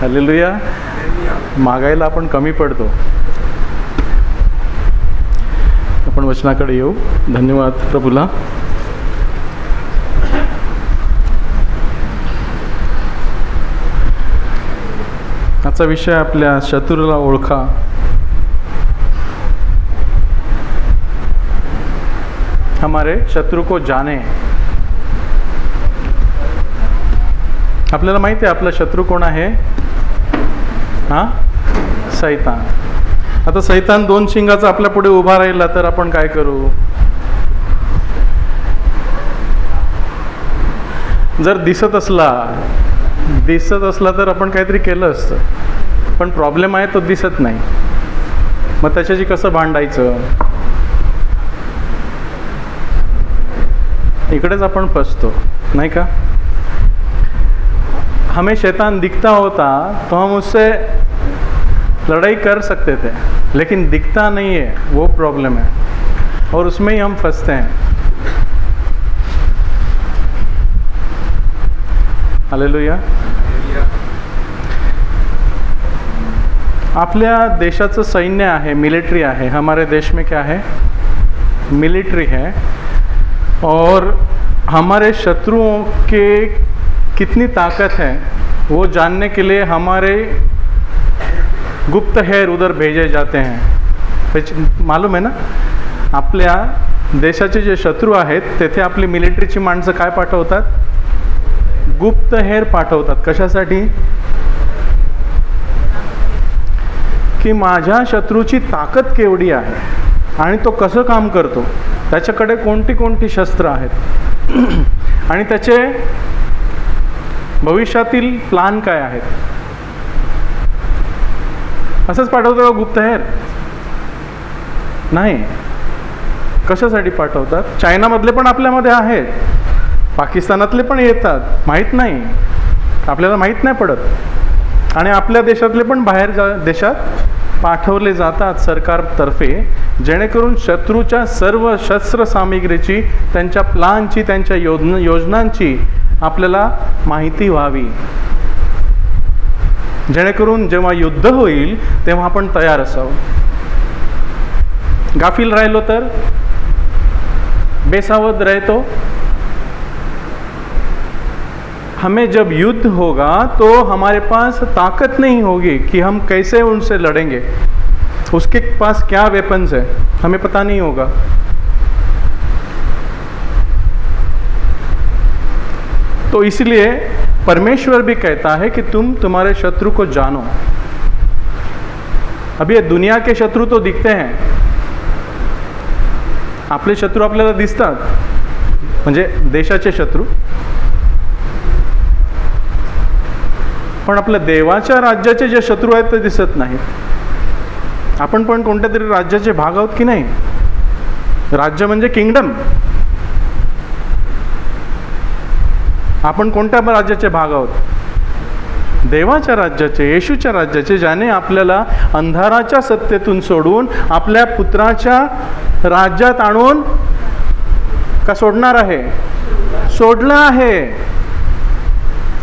Hallelujah. मागायला आपण कमी पडतो. आपण वचनाकडे येऊ. धन्यवाद प्रभूला. आजचा विषय आपल्या शत्रूला ओळखा. हमारे शत्रु को जाने. आपल्याला माहिती आहे आपला शत्रू कोण आहे? सैतान. आता सैतान दोन शिंगाचा आपल्या पुढे उभा राहिला तर आपण काय करू? जर दिसत असला तर आपण काहीतरी केलं असतं, पण प्रॉब्लेम आहे तो दिसत नाही. मग त्याच्याशी कसं भांडायचं? इकडेच आपण फसतो, नाही का? हमें शैतान दिखता होता तो हम उससे लड़ाई कर सकते थे, लेकिन दिखता नहीं है, वो प्रॉब्लम है, और उसमें ही हम फंसते हैं. हालेलुया. आपल्या देशाचं सैन्य आहे, मिलिट्री आहे. हमारे देश में क्या है? मिलिट्री है. और हमारे शत्रुओं के कितनी ताकत है वो जानने के लिए हमारे गुप्तहेर उधर भेजे जाते हैं. मालूम आहे ना? आपल्या देशाचे जे शत्रू आहेत तेथे आपली मिलिटरीची माणसं काय पाठवतात? गुप्तहेर पाठवतात. कशासाठी? की माझ्या शत्रूची ताकद केवढी आहे आणि तो कसं काम करतो, त्याच्याकडे कोणती शस्त्र आहेत आणि त्याचे भविष्यातील प्लान काय आहेत. असंच पाठवतो का गुप्तहेर? नाही. कशासाठी पाठवतात? चायनामधले पण आपल्यामध्ये आहेत, पाकिस्तानातले पण येतात, माहीत नाही, आपल्याला माहीत नाही पडत. आणि आपल्या देशातले पण बाहेर देशात पाठवले जातात सरकारतर्फे, जेणेकरून शत्रूच्या सर्व शस्त्र सामग्रीची, त्यांच्या प्लानची, त्यांच्या योजनांची आपल्याला माहिती व्हावी, जेणेकरून जेव्हा युद्ध होईल तेव्हा आपण तयार असावं. गाफील राहिलो तर, बेसावध रहे तो, हमें जब युद्ध होगा तो हमारे पास ताकत नहीं होगी कि हम कैसे उनसे लड़ेंगे. उसके पास क्या वेपन्स है हमें पता नहीं होगा. तो इसलिए परमेश्वर भी कहता है कि तुम तुम्हारे शत्रु को जानो. अभी ये दुनिया के शत्रु तो दिखते हैं, आपले शत्रू आपल्याला दिसतात, म्हणजे देशाचे शत्रू, पण आपल्या देवाच्या राज्याचे जे शत्रू आहेत ते दिसत नाहीत. आपण पण कोणत्या तरी राज्याचे भाग आहोत की नाही? राज्य म्हणजे किंगडम. आपण कोणत्या राज्याचे भाग आहोत? देवाच्या राज्याचे, येशूच्या राज्याचे, ज्याने आपल्याला अंधाराच्या सत्तेतून सोडून आपल्या पुत्राच्या राज्यात आणून का सोडणार आहे? सोडलं आहे.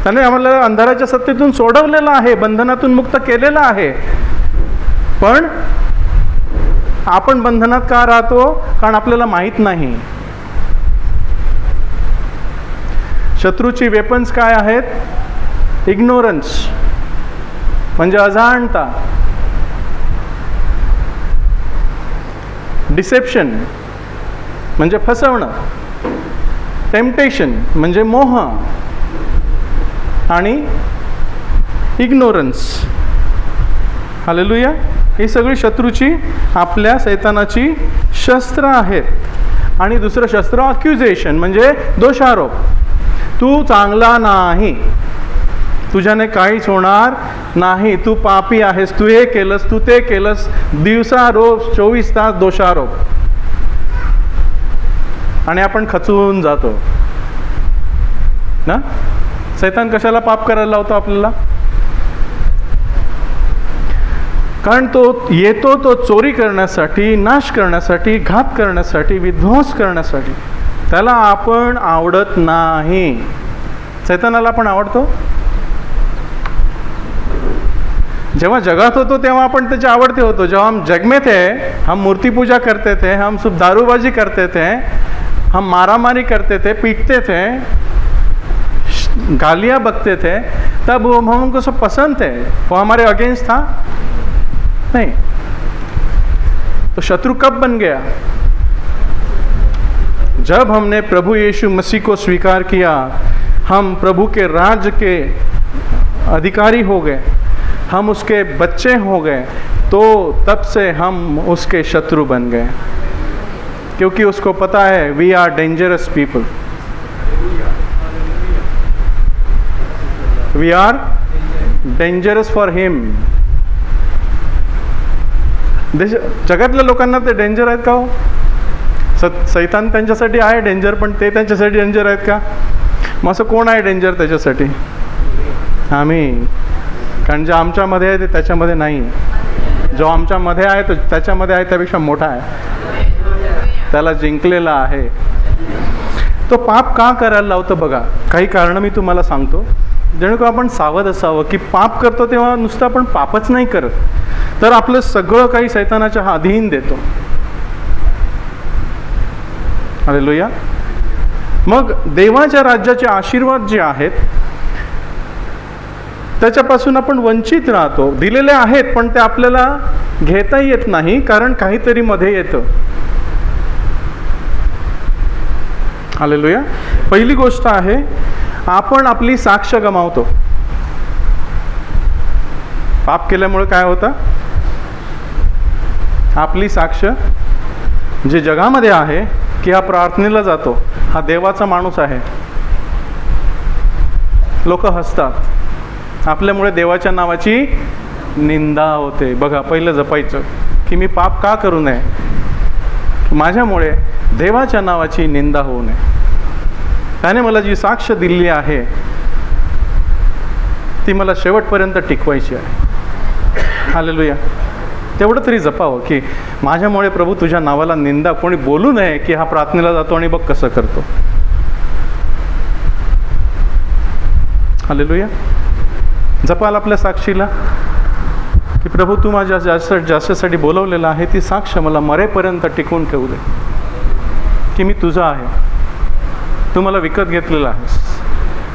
त्याने आम्हाला अंधाराच्या सत्तेतून सोडवलेलं आहे, बंधनातून मुक्त केलेलं आहे. पण आपण बंधनात का राहतो? कारण आपल्याला माहीत नाही. शत्रूची वेपन्स काय आहेत? इग्नोरन्स म्हणजे अजाणता, डिसेप्शन म्हणजे फसवणं, टेम्पटेशन म्हणजे मोह, आणि इग्नोरन्स. हालेलुया. ही सगळी शत्रूची, आपल्या सैतानाची शस्त्र आहेत. आणि दुसरं शस्त्र अक्युजेशन म्हणजे दोषारोप. तू चांगला नाही, तुझ्याने काहीच होणार नाही, तू पापी आहेस, तू हे केलंस, तू ते केलंस. दिवसारोप, 24 तास दोषारोप. आणि आपण खचून जातो ना. सैतान कशाला पाप करायला लावतो आपल्याला? कारण तो येतो तो चोरी करण्यासाठी, नाश करण्यासाठी, घात करण्यासाठी, विध्वंस करण्यासाठी. त्याला आपण आवडत नाही. सैतानाला आपण आवडतो? जेव्हा जगात होतो तेव्हा आपण त्याचे आवडते होतो. जेव्हा हम जग में थे, हम मूर्ति पूजा करते थे, हम सब दारूबाजी करते थे, हम मारामारी करते थे, पीटते थे, गालियाँ बकते थे, तब वो हम उनको सब पसंद थे. वो हमारे अगेंस्ट था नहीं. तो शत्रु कब बन गया? जब हमने प्रभु यीशु मसीह को स्वीकार किया, हम प्रभु के राज्य के अधिकारी हो गए, हम उसके बच्चे हो गए, तो तब से हम उसके शत्रु बन गए. क्योंकि उसको पता है we are dangerous people, we are dangerous for him. जगातल्या लोकांना ते डेंजर आहेत का हो? सैतान त्यांच्यासाठी आहे डेंजर, पण ते त्यांच्यासाठी डेंजर आहेत का? मग असं कोण आहे डेंजर त्याच्यासाठी? आम्ही. कारण जे आमच्यामध्ये आहे ते त्याच्यामध्ये नाही. जो आमच्यामध्ये आहे तो त्याच्यामध्ये आहे त्यापेक्षा मोठा आहे, त्याला जिंकलेला आहे. तो पाप का करायला लावतो बघा. काही कारणं मी तुम्हाला सांगतो, जेणेकरून आपण सावध असावं की पाप करतो तेव्हा नुसतं आपण पापच नाही करत, तर आपलं सगळं काही सैतानाच्या अधीन देतो. हालेलुया. मग देवाच्या राज्याचे आशीर्वाद जे आहेत त्याच्यापासून आपण वंचित राहतो. दिलेले आहेत पण ते आपल्याला घेता येत नाही, कारण काहीतरी मध्ये येतं. हालेलुया. पहिली गोष्ट आहे, आपण आपली साक्ष गमावतो. पाप केल्यामुळे काय होतं? आपली साक्ष जे जगामध्ये आहे की हा प्रार्थनेला जातो, हा देवाचा माणूस आहे, लोक हसतात, आपल्यामुळे देवाच्या नावाची निंदा होते. बघा, पहिलं जपायचं की मी पाप का करू नये, माझ्यामुळे देवाच्या नावाची निंदा होऊ नये. त्याने मला जी साक्ष दिली आहे ती मला शेवटपर्यंत टिकवायची आहे. हालेलुया. तेवढं तरी जपावं की माझ्यामुळे प्रभू तुझ्या नावाला निंदा कोणी बोलू नये की हा प्रार्थनेला जातो आणि बघ कसं करतो. हालेलुया. जपाल आपल्या साक्षीला की प्रभू तू माझ्या ज्याच्यासाठी बोलवलेलं आहे ती साक्ष मला मरेपर्यंत टिकवून ठेवू दे की मी तुझा आहे, तू मला विकत घेतलेला आहेस,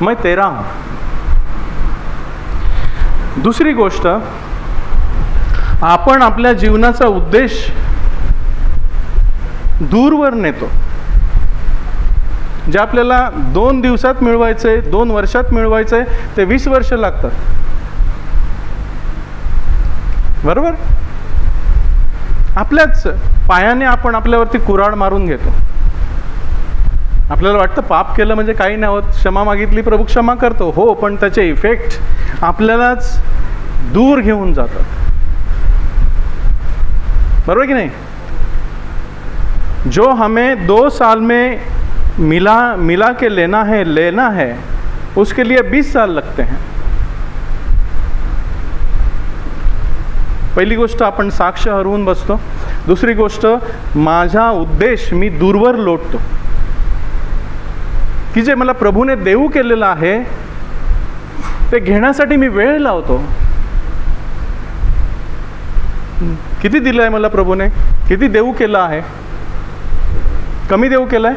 मैं तेरा हूं. दुसरी गोष्ट, आपण आपल्या जीवनाचा उद्देश दूरवर नेतो. जे आपल्याला 2 दिवसात मिळवायचे, 2 वर्षात मिळवायचे, ते 20 वर्ष लागतात. बरोबर? आपल्याच पायाने आपण आपल्यावरती कुऱ्हाड मारून घेतो. आपल्याला वाटतं पाप केलं म्हणजे काही नाही होत, क्षमा मागितली प्रभू क्षमा करतो. हो, पण त्याचे इफेक्ट आपल्यालाच दूर घेऊन जातात. बरोबर की नाही? जो हमें 2 साल में मिला के लेना है उसके लिए 20 साल लगते हैं. पहिली गोष्ट, आपण साक्ष हरवून बसतो. दुसरी गोष्ट, माझा उद्देश मी दूरवर लोटतो की जे मला प्रभूने देऊ केलेलं आहे ते घेण्यासाठी मी वेळ लावतो. किती दिलं आहे मला प्रभूने, किती देऊ केलं आहे, कमी देऊ केलं आहे?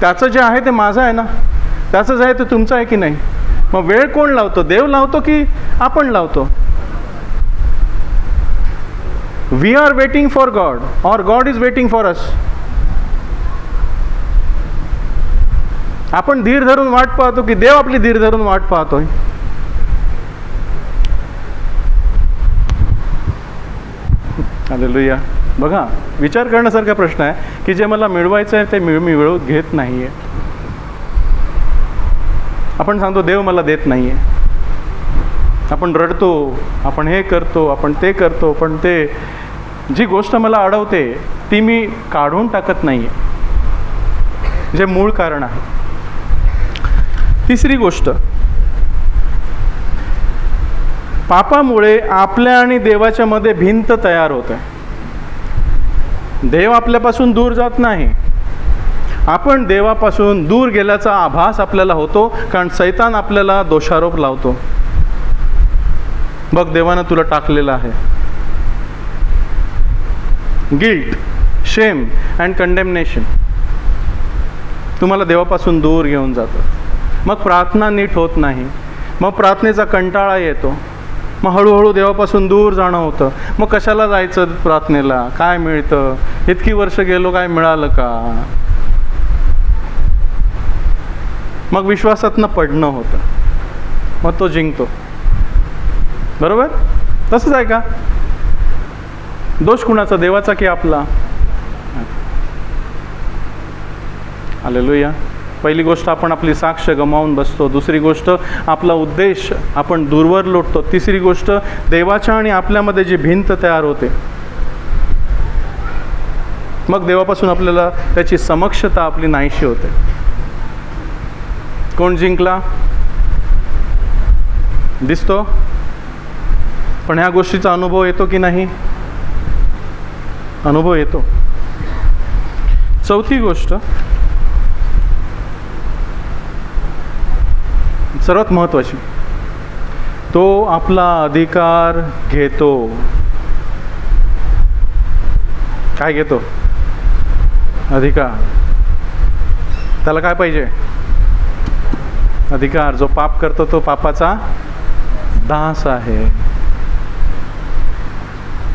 त्याचं जे आहे ते माझं आहे ना, त्याचं जे आहे ते तुमचं आहे की नाही? मग वेळ कोण लावतो? देव लावतो की आपण लावतो? We are waiting for God और God is waiting for us. आपण धीर धरून वाट पाहतो की देव आपली धीर धरून वाट पाहतोय? हालेलुया. बघा, विचार करण्यासारखा प्रश्न आहे की जे मला मिळवायचं आहे ते मी मिळवून घेत नाहीये. आपण सांगतो देव मला देत नाहीये, आपण रडतो, आपण हे करतो, आपण ते करतो, पण ते जी गोष्ट मला अडवते ती मी काढून टाकत नाहीये, जे मूळ कारण आहे. तिसरी गोष्ट, पापामुळे आपल्या आणि देवाच्या मध्ये भिंत तयार होते. देव आपल्यापासून दूर जात नाही, आपण देवापासून दूर गेल्याचा आभास आपल्याला होतो, कारण सैतान आपल्याला दोषारोप लावतो. बघ देवानं तुला टाकलेलं आहे. गिल्ट, शेम अँड कंडेमनेशन तुम्हाला देवापासून दूर घेऊन जातं. मग प्रार्थना नीट होत नाही, मग प्रार्थनेचा कंटाळा येतो, मग हळूहळू देवापासून दूर जाणं होतं. मग कशाला जायचं प्रार्थनेला, काय मिळतं, इतकी वर्ष गेलो काय मिळालं का. मग विश्वासातनं पडणं होतं, मग तो जिंकतो. बरोबर? तसंच आहे का? दोष कुणाचा, देवाचा की आपला? हालेलुया. पहिली गोष्ट आपण आपली साक्ष गमावून बसतो. दुसरी गोष्ट आपला उद्देश आपण दूरवर लोटतो. तिसरी गोष्ट देवाच्या आणि आपल्यामध्ये जी भिंत तयार होते. मग देवापासून आपल्याला त्याची समक्षता आपली नाहीशी होते. कोण जिंकला दिसतो, पण ह्या गोष्टीचा अनुभव येतो की नाही? अनुभव येतो. चौथी गोष्ट सर्वात महत्त्वाची, तो आपला अधिकार घेतो. काय घेतो? अधिकार. त्याला काय पाहिजे? अधिकार. जो पाप करतो तो पापाचा दास आहे.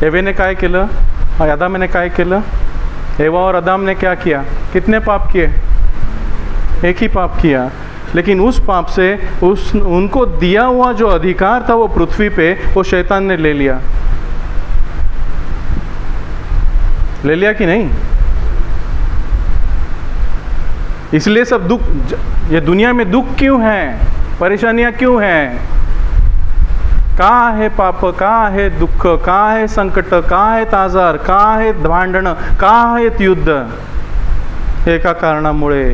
एवेने काय केलं? आदम ने काय केलं? एवा और आदम ने क्या किया? कितने पाप किए? एक ही पाप किया. लेकिन उस पाप से उनको दिया हुआ जो अधिकार था वो पृथ्वी पे, वो शैतान ने ले लिया. ले लिया कि नहीं? इसलिए सब दुख, ये दुनिया में दुख क्यों है, परेशानियां क्यों हैं? का आहे पाप, का आहे दुःख, का आहे संकट, का आहेत आजार, का आहेत भांडणं, का आहेत युद्ध? एका कारणामुळे,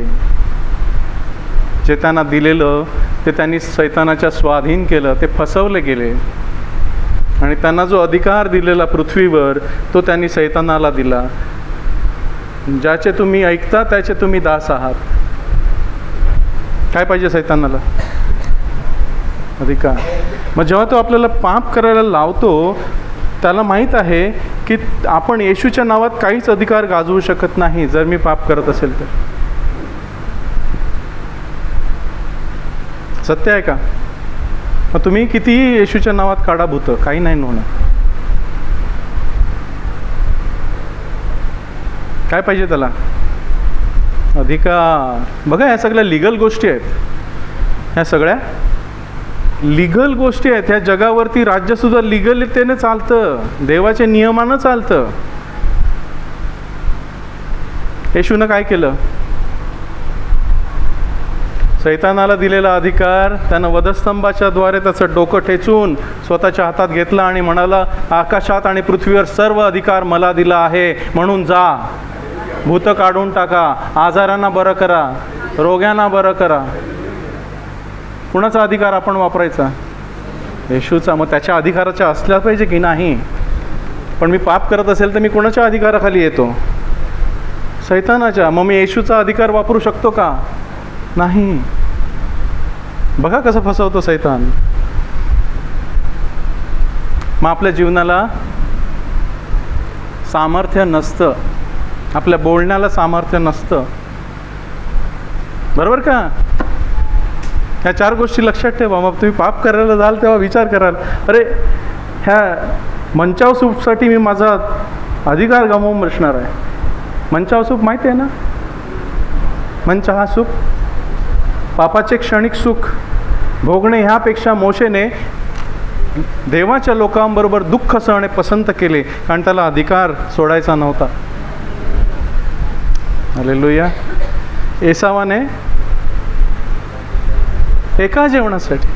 जे त्यांना दिलेलं ते त्यांनी सैतानाच्या स्वाधीन केलं, ते फसवले गेले. आणि त्यांना जो अधिकार दिलेला पृथ्वीवर तो त्यांनी सैतानाला दिला. ज्याचे तुम्ही ऐकता त्याचे तुम्ही दास आहात. काय पाहिजे सैतानाला? अधिकार. मग जेव्हा तो आपल्याला पाप करायला लावतो, त्याला माहीत आहे की आपण येशूच्या नावात काहीच अधिकार गाजवू शकत नाही जर मी पाप करत असेल तर. सत्य आहे का? मग तुम्ही कितीही येशूच्या नावात काढा भूतं, काही नाही होणार. काय पाहिजे त्याला? अधिकार. बघा, ह्या सगळ्या लिगल गोष्टी आहेत. ह्या सगळ्या लिगल गोष्टी आहेत. ह्या जगावरती राज्यसुद्धा लिगलितेने चालतं, देवाच्या नियमानं चालतं. येशूनं काय केलं? सैतानाला दिलेला अधिकार त्यानं वधस्तंभाच्या द्वारे त्याचं डोकं ठेचून स्वतःच्या हातात घेतला आणि म्हणाला, आकाशात आणि पृथ्वीवर सर्व अधिकार मला दिला आहे, म्हणून जा, भूतं काढून टाका, आजारांना बरं करा, रोग्यांना बरं करा. कुणाचा अधिकार आपण वापरायचा? येशूचा. मग त्याच्या अधिकाराच्या असल्या पाहिजे की नाही? पण मी पाप करत असेल तर मी कुणाच्या अधिकाराखाली येतो? सैतानाच्या. मग मी येशूचा अधिकार वापरू शकतो का? नाही. बघा कसं फसवतो सैतान. मग आपल्या जीवनाला सामर्थ्य नसतं, आपल्या बोलण्याला सामर्थ्य नसतं. बरोबर का? ह्या 4 गोष्टी लक्षात ठेवा. मग तुम्ही पाप करायला जाल तेव्हा विचार कराल, अरे ह्या मंचाव सूपसाठी मी माझा अधिकार गमावून बसणार आहे. मंचाव सूप माहिती आहे ना? मंचा हा सूप, पापाचे क्षणिक सुख भोगणे ह्यापेक्षा मोशेने देवाच्या लोकांबरोबर दुःख सहणे पसंत केले, कारण त्याला अधिकार सोडायचा नव्हता. हालेलुया. एसावाने एका जेवणासाठी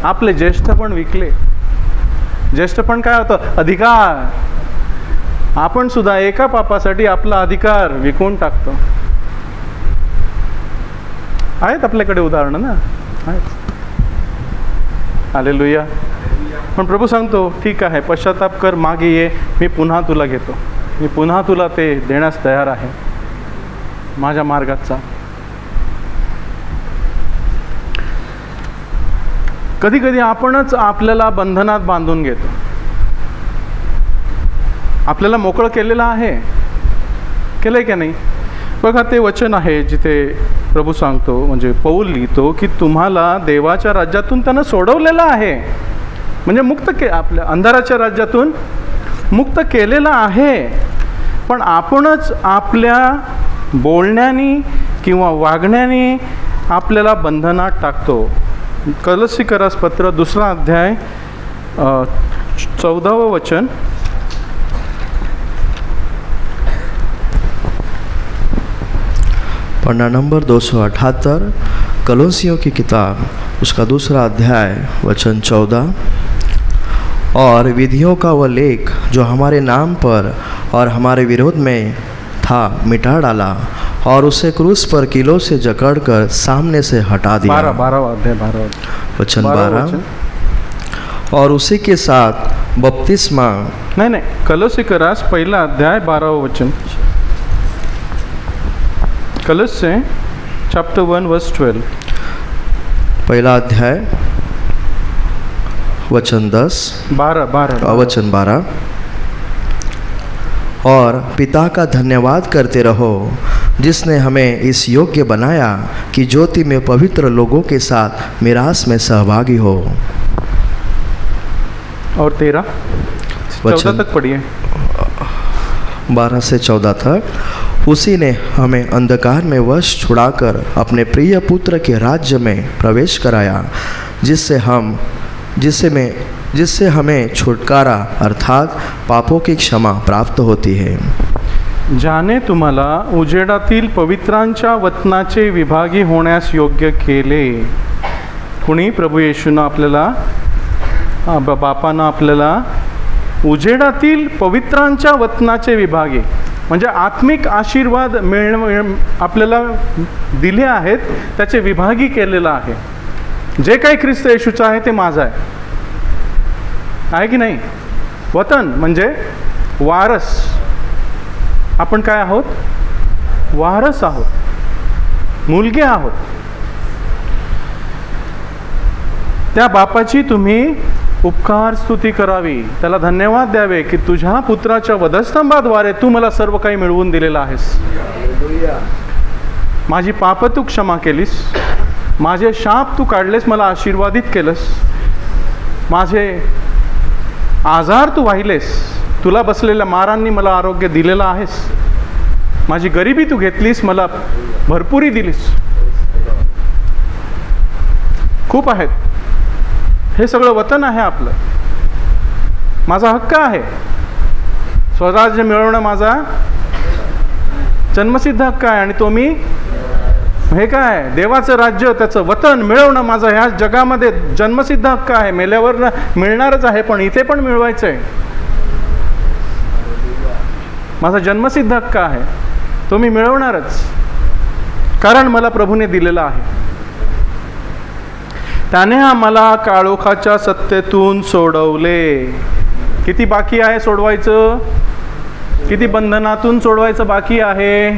आपले ज्येष्ठपण विकले. ज्येष्ठपण काय होतं? अधिकार. आपण सुद्धा एका पापासाठी आपला अधिकार विकून टाकतो. आहेत आपल्याकडे उदाहरणं ना, आहेत. हालेलुया. पण प्रभू सांगतो, ठीक आहे, पश्चाताप कर, मागे ये, मी पुन्हा तुला घेतो, मी पुन्हा तुला ते देण्यास तयार आहे. माझ्या मार्गात चाल. कधी कधी आपणच आपल्याला बंधनात बांधून घेतो. आपल्याला मोकळं केलेलं आहे, केलंय की नाही? बघा, ते वचन आहे जिथे प्रभू सांगतो, म्हणजे पौल लिहितो की तुम्हाला देवाच्या राज्यातून त्यानं सोडवलेलं आहे, म्हणजे आपल्या अंधाराच्या राज्यातून मुक्त केलेलं आहे. पण आपणच आपल्या बोलण्याने किंवा वागण्याने आपल्याला बंधनात टाकतो. कलोसीकरास पत्र 2 अध्याय 14 वचन. पन्ना नंबर 278, कलोसियों की किताब, उसका 2 अध्याय वचन 14। और विधियों का वह लेख जो हमारे नाम पर और हमारे विरोध में था मिटा डाला और उसे क्रूस पर कीलों से जकड़कर सामने से हटा दिया। 12 वचन 12। और उसी के साथ बपतिस्मा, नहीं, कलोसीकरास 1 अध्याय 12 वचन, कलोसे चैप्टर 1 वर्स 12, 1 अध्याय वचन 10, 12 वचन 12। और पिता का धन्यवाद करते रहो जिसने हमें इस योग्य बनाया कि ज्योति में पवित्र लोगों के साथ मिरास में सहभागी हो। और 13 14 तक पढ़िए। 12 से 14 तक। उसी ने हमें अंधकार में वश छुड़ाकर अपने प्रिय पुत्र के राज्य में प्रवेश कराया, जिससे हमें छुटकारा अर्थात पापों की क्षमा प्राप्त होती है। ज्याने तुम्हाला उजेडातील पवित्रांच्या वचनाचे विभागी होण्यास योग्य केले. कुणी? प्रभू येशूनं आपल्याला, बापानं आपल्याला उजेडातील पवित्रांच्या वचनाचे विभागी, म्हणजे आत्मिक आशीर्वाद आपल्याला दिले आहेत, त्याचे विभागी केलेलं आहे. जे काही ख्रिस्त येशूचं आहे ते माझं आहे की नाही? वतन म्हणजे वारस. आपण काय आहोत? वारस आहोत, मुलगे आहोत. त्या बापाची तुम्ही उपकार स्तुती करावी, त्याला धन्यवाद द्यावे की तुझ्या पुत्राच्या वधस्तंभाद्वारे तू मला सर्व काही मिळवून दिलेलं आहेस. माझी पाप तू क्षमा केलीस, माझे शाप तू काढलेस, मला आशीर्वादित केलंस, माझे आजार तू वाहिलेस, तुला बसलेल्या मारांनी मला आरोग्य दिलेलं आहेस, माझी गरिबी तू घेतलीस, मला भरपुरी दिलीस. खूप आहेत. हे सगळं वतन आहे आपलं, माझा हक्क आहे. स्वराज्य मिळवणं माझा जन्मसिद्ध हक्क आहे. आणि तो मी, हे काय, देवाचं राज्य, त्याचं वतन मिळवणं माझा ह्या जगामध्ये जन्मसिद्ध हक्क आहे. मेल्यावर मिळणारच आहे, पण इथे पण मिळवायचं आहे. माझा जन्मसिद्ध हक्क आहे, तो मी मिळवणारच, कारण मला प्रभूने दिलेला आहे. त्याने आम्हाला काळोखाच्या सत्तेतून सोडवले. किती बाकी आहे सोडवायचं? किती बंधनातून सोडवायचं बाकी आहे?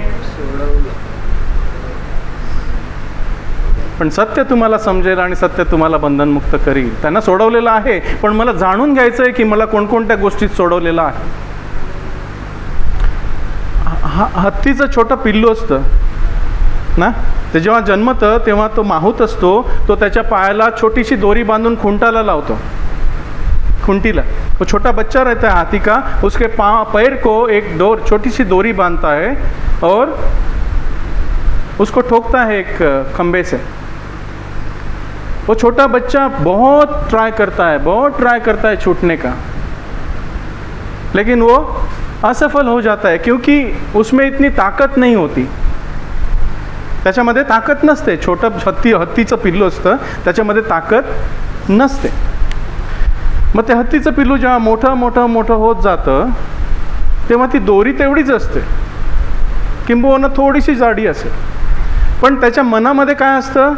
पण सत्य तुम्हाला समजेल आणि सत्य तुम्हाला बंधनमुक्त करील. त्यांना सोडवलेलं आहे, पण मला जाणून घ्यायचं आहे की मला कोणकोणत्या गोष्टीत सोडवलेलं आहे. हत्तीचं छोटं पिल्लू असतं ना, ते जेव्हा जन्मतं तेव्हा तो माहूत असतो, तो त्याच्या पायाला छोटीशी दोरी बांधून खुंटाला लावतो, खुंटीला. वो छोटा बच्चा रहता है हाथी का, उसके पैर को एक छोटी सी दोरी बांधता है और उसको ठोकता है एक खंबे से. वो छोटा बच्चा बहुत ट्राई करता है छूटने का, लेकिन वो असफल हो जाता है, क्योंकि उसमें इतनी ताकत नहीं होती. त्याच्यामध्ये ताकद नसते. छोटं हत्तीचं पिल्लू असतं, त्याच्यामध्ये ताकद नसते. मग ते हत्तीचं पिल्लू जेव्हा मोठं होत जातं, तेव्हा ती दोरी तेवढीच असते, किंबहुना थोडीशी जाडी असेल, पण त्याच्या मनामध्ये काय असतं?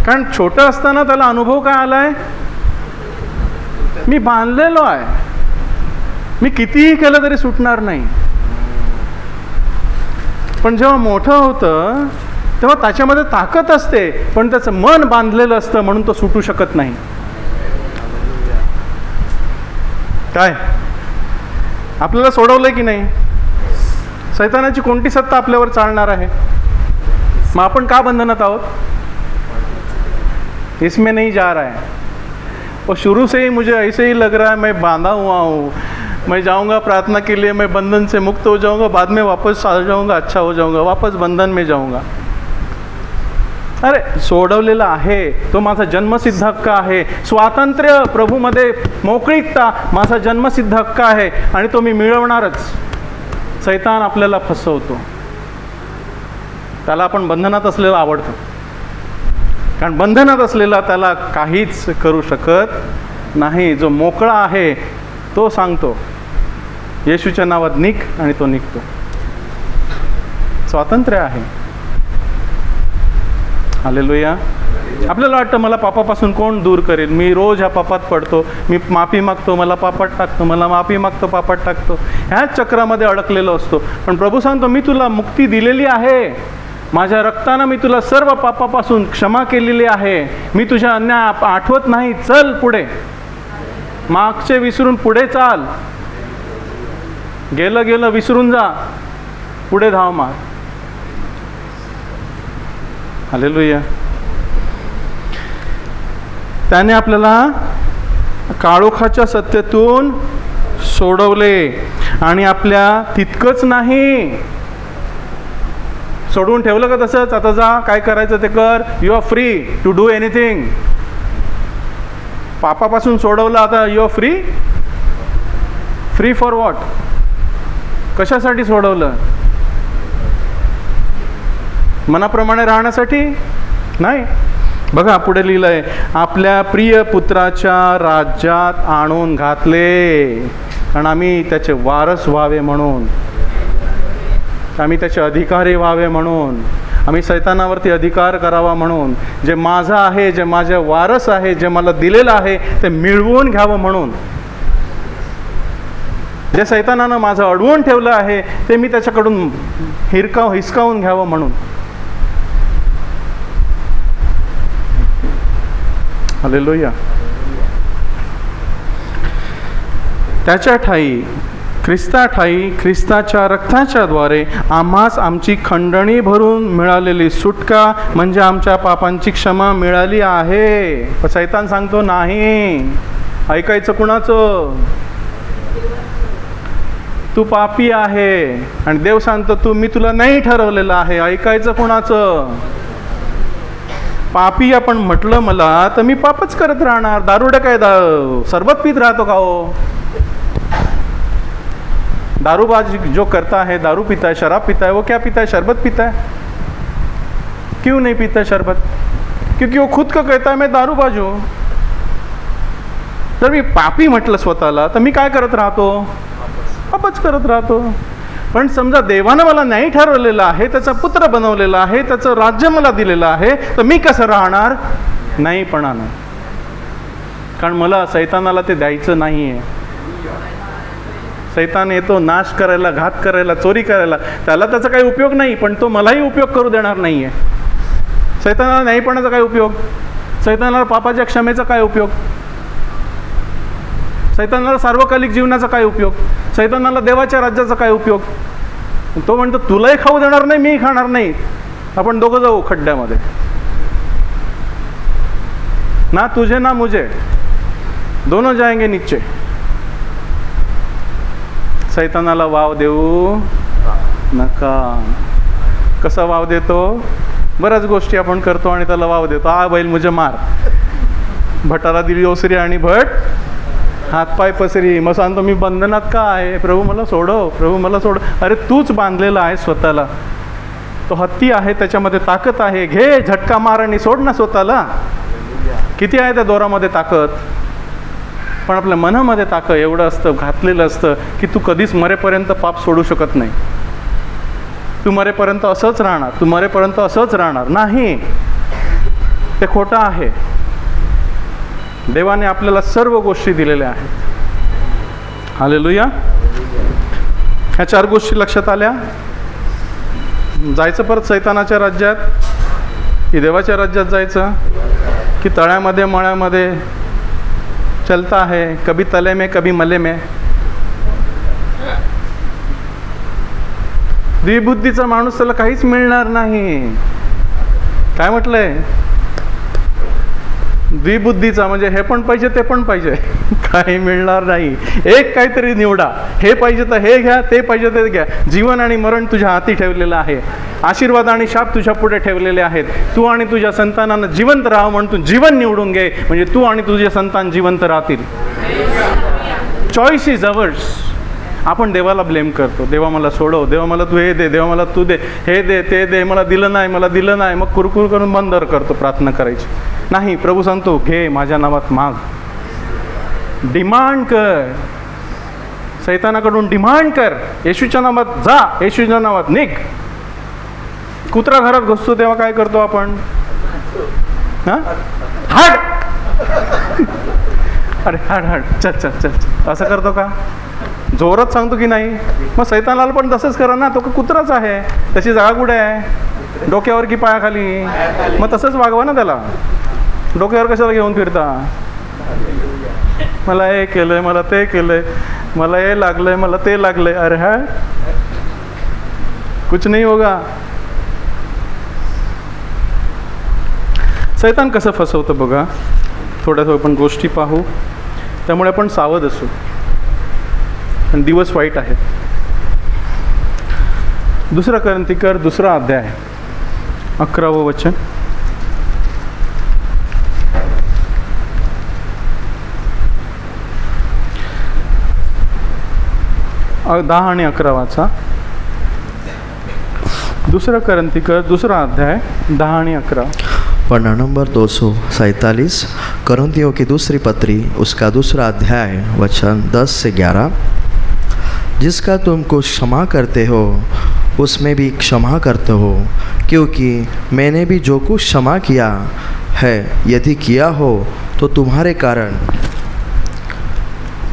कारण छोटं असताना त्याला अनुभव काय आलाय? मी बांधलेलो आहे, मी कितीही केलं तरी सुटणार नाही. पण जेव्हा मोठं होतं तेव्हा त्याच्यामध्ये ताकद असते, पण त्याचं मन बांधलेलं असतं म्हणून तो सुटू शकत नाही. काय आपल्याला सोडवलंय की नाही? सैतानाची कोणती सत्ता आपल्यावर चालणार आहे? मग आपण का बंधनात आहोत? इसमें नहीं जा रहा है. और शुरू से ही मुझे ऐसे ही लग रहा है मैं बांधा हुआ हूँ, मैं जाऊँगा प्रार्थना के लिए, मैं बंधन से मुक्त हो जाऊँगा, बाद में वापस आ जाऊँगा, अच्छा हो जाऊँगा, वापस बंधन में जाऊँगा. अरे सोडवलेला आहे, तो माझा जन्मसिद्ध हक्क आहे. स्वातंत्र्य प्रभूमध्ये मोकळीकता माझा जन्मसिद्ध हक्क आहे आणि तो मी मिळवणारच. सैतान आपल्याला फसवतो, त्याला आपण बंधनात असलेला आवडतं, कारण बंधनात असलेला त्याला काहीच करू शकत नाही. जो मोकळा आहे तो सांगतो येशूच्या नावात निघ आणि तो निघतो. स्वातंत्र्य आहे. हालेलुया. आपल्याला वाटतं मला पापापासून कोण दूर करेल, मी रोज ह्या पापात पडतो, मी माफी मागतो मला पापात टाकतो, मला माफी मागतो पापात टाकतो, ह्याच चक्रामध्ये अडकलेलो असतो. पण प्रभू सांगतो मी तुला मुक्ती दिलेली आहे, माझ्या रक्तानं मी तुला सर्व पापापासून क्षमा केलेली आहे, मी तुझ्या अन्याय आठवत नाही. चल पुढे, मागचे विसरून पुढे चाल. गेलं गेलं विसरून जा, पुढे धाव मार. हालेलुया. त्याने आपल्याला काळोखाच्या सत्तेतून सोडवले आणि आपल्या तितकंच नाही सोडवून ठेवलं का तसंच, आता जा काय करायचं ते कर, you are free to do anything. पापापासून सोडवलं, आता you are free. Free for what? कशासाठी सोडवलं? मनाप्रमाणे राहण्यासाठी नाही. बघा पुढे लिहिलं आहे, आपल्या प्रिय पुत्राच्या राज्यात आणून घातले, कारण आम्ही त्याचे वारस व्हावे म्हणून, आम्ही त्याचे अधिकारी व्हावे म्हणून, आम्ही सैतानावरती अधिकार करावा म्हणून, जे माझं आहे, जे माझे वारस आहे, जे मला दिलेलं आहे ते मिळवून घ्यावं म्हणून, जे सैतानानं माझं अडवून ठेवलं आहे ते मी त्याच्याकडून हिसकावून घ्यावं म्हणून. हालेलुया. त्याच्या ठाई ख्रिस्ता ठाई ख्रिस्ताच्या रक्ताच्या द्वारे आम्हास आमची खंडणी भरून मिळालेली सुटका म्हणजे आमच्या पापांची क्षमा मिळाली आहे. पण सैतान सांगतो नाही, ऐकायचं कुणाचं? तू पापी आहे आणि देव सांगतो मी तुला नाही ठरवलेलं आहे, ऐकायचं कुणाचं? पापी आपण म्हटलं मला तर मी पापच करत राहणार. दारुडे काय सरबत पीत राहतो का हो? दारूबाज जो करता है, दारू पीता है, शराब पीता है, वो क्या पीता है? शरबत पीता है. क्यों नहीं पीता है शरबत? क्योंकि वो खुद का कहता है मैं दारूबाज हूं. तर मी पापी म्हटलं स्वतःला तर मी काय करत राहतो? पापच करत राहतो. पण समजा देवानं मला नाही ठरवलेलं आहे, त्याचा पुत्र बनवलेला आहे, त्याचं राज्य मला दिलेलं आहे, तर मी कसं राहणार? नाहीपणानं. कारण मला सैतानाला ते द्यायचं नाही आहे. सैतान येतो नाश करायला, घात करायला, चोरी करायला, त्याला त्याचा काही उपयोग नाही, पण तो मलाही उपयोग करू देणार नाही आहे. सैतानाला नाहीपणाचा काय उपयोग? सैतानाला पापाच्या क्षमेचा काय उपयोग? सैतानाला सार्वकालिक जीवनाचा काय उपयोग? सैतानाला देवाच्या राज्याचा काय उपयोग? तो म्हणतो तुलाही खाऊ देणार नाही, मी खाणार नाही, आपण दोघं जाऊ खड्ड्यामध्ये. ना तुझे ना मुझे, दोनों जाएंगे नीचे. सैतानाला वाव देऊ नका. कसा वाव देतो? बऱ्याच गोष्टी आपण करतो आणि त्याला वाव देतो. आ बैल मुझे मार, भटाला दिली ओसरी आणि भट हातपाय पसरी. मग सांगतो मी बंधनात का आहे? प्रभू मला सोडव, प्रभू मला सोडव. अरे तूच बांधलेला आहे स्वतःला. तो हत्ती आहे, त्याच्यामध्ये ताकद आहे. घे झटका मार आणि सोड ना स्वतःला. किती आहे त्या दोरामध्ये ताकद? पण आपल्या मनामध्ये ताकद एवढं असतं, घातलेलं असतं की तू कधीच मरेपर्यंत पाप सोडू शकत नाही. तू मरेपर्यंत असंच राहणार, तू मरेपर्यंत असंच राहणार. नाही, ते खोटं आहे. देवाने आपल्याला सर्व गोष्टी दिलेल्या आहेत. हालेलुया. ह्या 4 गोष्टी लक्षात आल्या. जायचं परत सैतानाच्या राज्यात. की देवाच्या राज्यात जायचं, की तळ्यामध्ये मळ्यामध्ये चलता है, कभी तले में कभी मले में? द्विबुद्धीचा माणूस, त्याला काहीच मिळणार नाही. काय म्हटलंय? द्विबुद्धीचा म्हणजे हे पण पाहिजे ते पण पाहिजे, काही मिळणार नाही. एक काहीतरी निवडा, हे पाहिजे तर हे घ्या, ते पाहिजे ते घ्या. जीवन आणि मरण तुझ्या हाती ठेवलेलं आहे, आशीर्वाद आणि शाप तुझ्या पुढे ठेवलेले आहेत. तू आणि तुझ्या संतानानं जिवंत राहा म्हणून तू जीवन निवडून घे, म्हणजे तू आणि तुझे संतान जिवंत राहतील. Choice is ours. आपण देवाला ब्लेम करतो, देवा मला सोडव, देवा मला तू हे दे, देवा मला तू दे, हे दे ते दे, मला दिलं नाही, मला दिलं नाही. मग कुरकुर करून बंद करतो प्रार्थना करायची. नाही, प्रभू सांगतो घे, माझ्या नावात माग, डिमांड कर. सैतानाकडून डिमांड कर, येशूच्या नावात जा, येशूच्या नावात निघ. कुत्रा घरात घुसतो तेव्हा काय करतो आपण? हां, हाड, अरे हाड हाड, चल चल चल, असं करतो का? जोरात सांगतो की नाही? मग सैतानाला पण तसंच करा ना, तो कुत्राच आहे, त्याची जागा कुठे आहे? डोक्यावर की पायाखाली? मग तसंच वागवा ना त्याला. डोक्यावर कशाला घेऊन फिरता? मला हे केलंय, मला ते केलंय, मला हे लागलंय, मला ते लागलंय. अरे हा, कुछ नाही होगा. सैतान कसं फसवतं बघा. थोड्या आपण गोष्टी पाहू, त्यामुळे आपण सावध असू. आणि दिवस वाईट आहेत. 2 कोरिन्थिकर 2 अध्याय 11वं वचन. दहा आणि 11 वाचा. 2 कोरिन्थिकर 2 अध्याय 10 आणि 11. पन्ना नंबर 247, कोरिन्थियों की दूसरी पत्री, उसका 2 अध्याय वचन 10 से 11. जिसका तुमको क्षमा करते हो उसमें भी क्षमा करते हो, क्योंकि मैंने भी जो कुछ क्षमा किया है, यदि किया हो तो तुम्हारे कारण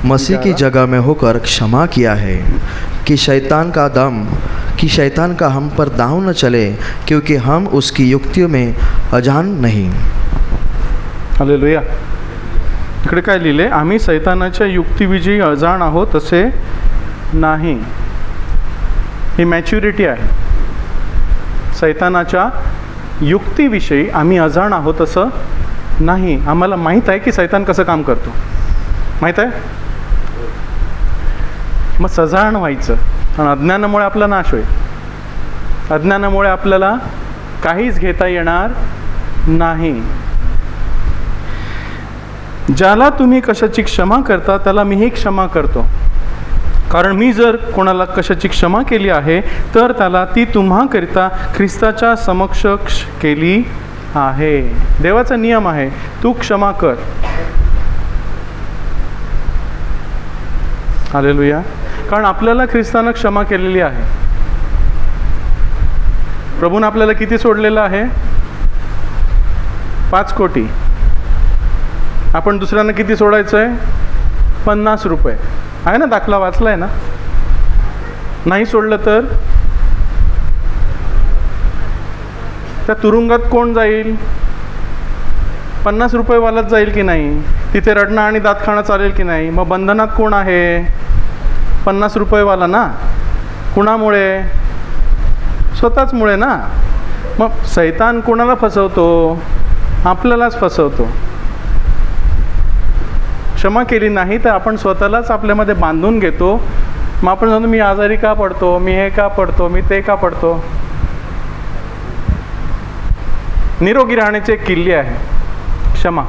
मसीह की जगह में होकर क्षमा किया है, कि शैतान का हम पर दांव न चले, क्योंकि हम उसकी युक्तियों में अजान नहीं. हालेलुया. इकडे काय लिहिले? आम्ही सैतानाच्या युक्तिविजयी अजाण आहोत तसे नाही. ही मॅच्युरिटी आहे. सैतानाच्या युक्तीविषयी आम्ही अजाण आहोत असं नाही. आम्हाला माहीत आहे की सैतान कसं काम करतो, माहीत आहे. मग सजाण व्हायचं. आणि अज्ञानामुळे आपला नाश होईल. अज्ञानामुळे आपल्याला काहीच घेता येणार नाही. ज्याला तुम्ही कशाची क्षमा करता त्याला मीही क्षमा करतो. कारण मी जर कोणाला कशाची क्षमा केली आहे तर त्याला ती तुम्हाकरिता ख्रिस्ताच्या समक्ष केली आहे. देवाचा नियम आहे, तू क्षमा कर. हालेलुया. कारण आपल्याला ख्रिस्तानं क्षमा केलेली आहे. प्रभूने आपल्याला किती सोडलेलं आहे? 5 कोटी. आपण दुसऱ्यांना किती सोडायचं आहे? 50 रुपये. आहे ना, दाखला वाचलाय ना. नाही सोडलं तर त्या तुरुंगात कोण जाईल? 50 रुपयेवालाच जाईल की नाही? तिथे रडणं आणि दात खाणं चालेल की नाही? मग बंधनात कोण आहे? 50 रुपयेवाला ना. कुणामुळे? स्वतःचमुळे ना. मग सैतान कोणाला फसवतो? आपल्यालाच फसवतो. क्षमा केली नाही तर आपण स्वतःलाच आपल्यामध्ये बांधून घेतो. मग आपण म्हणतो मी आजारी का पडतो, मी हे का पडतो, मी ते का पडतो. निरोगी राहण्याची एक किल्ली आहे क्षमा.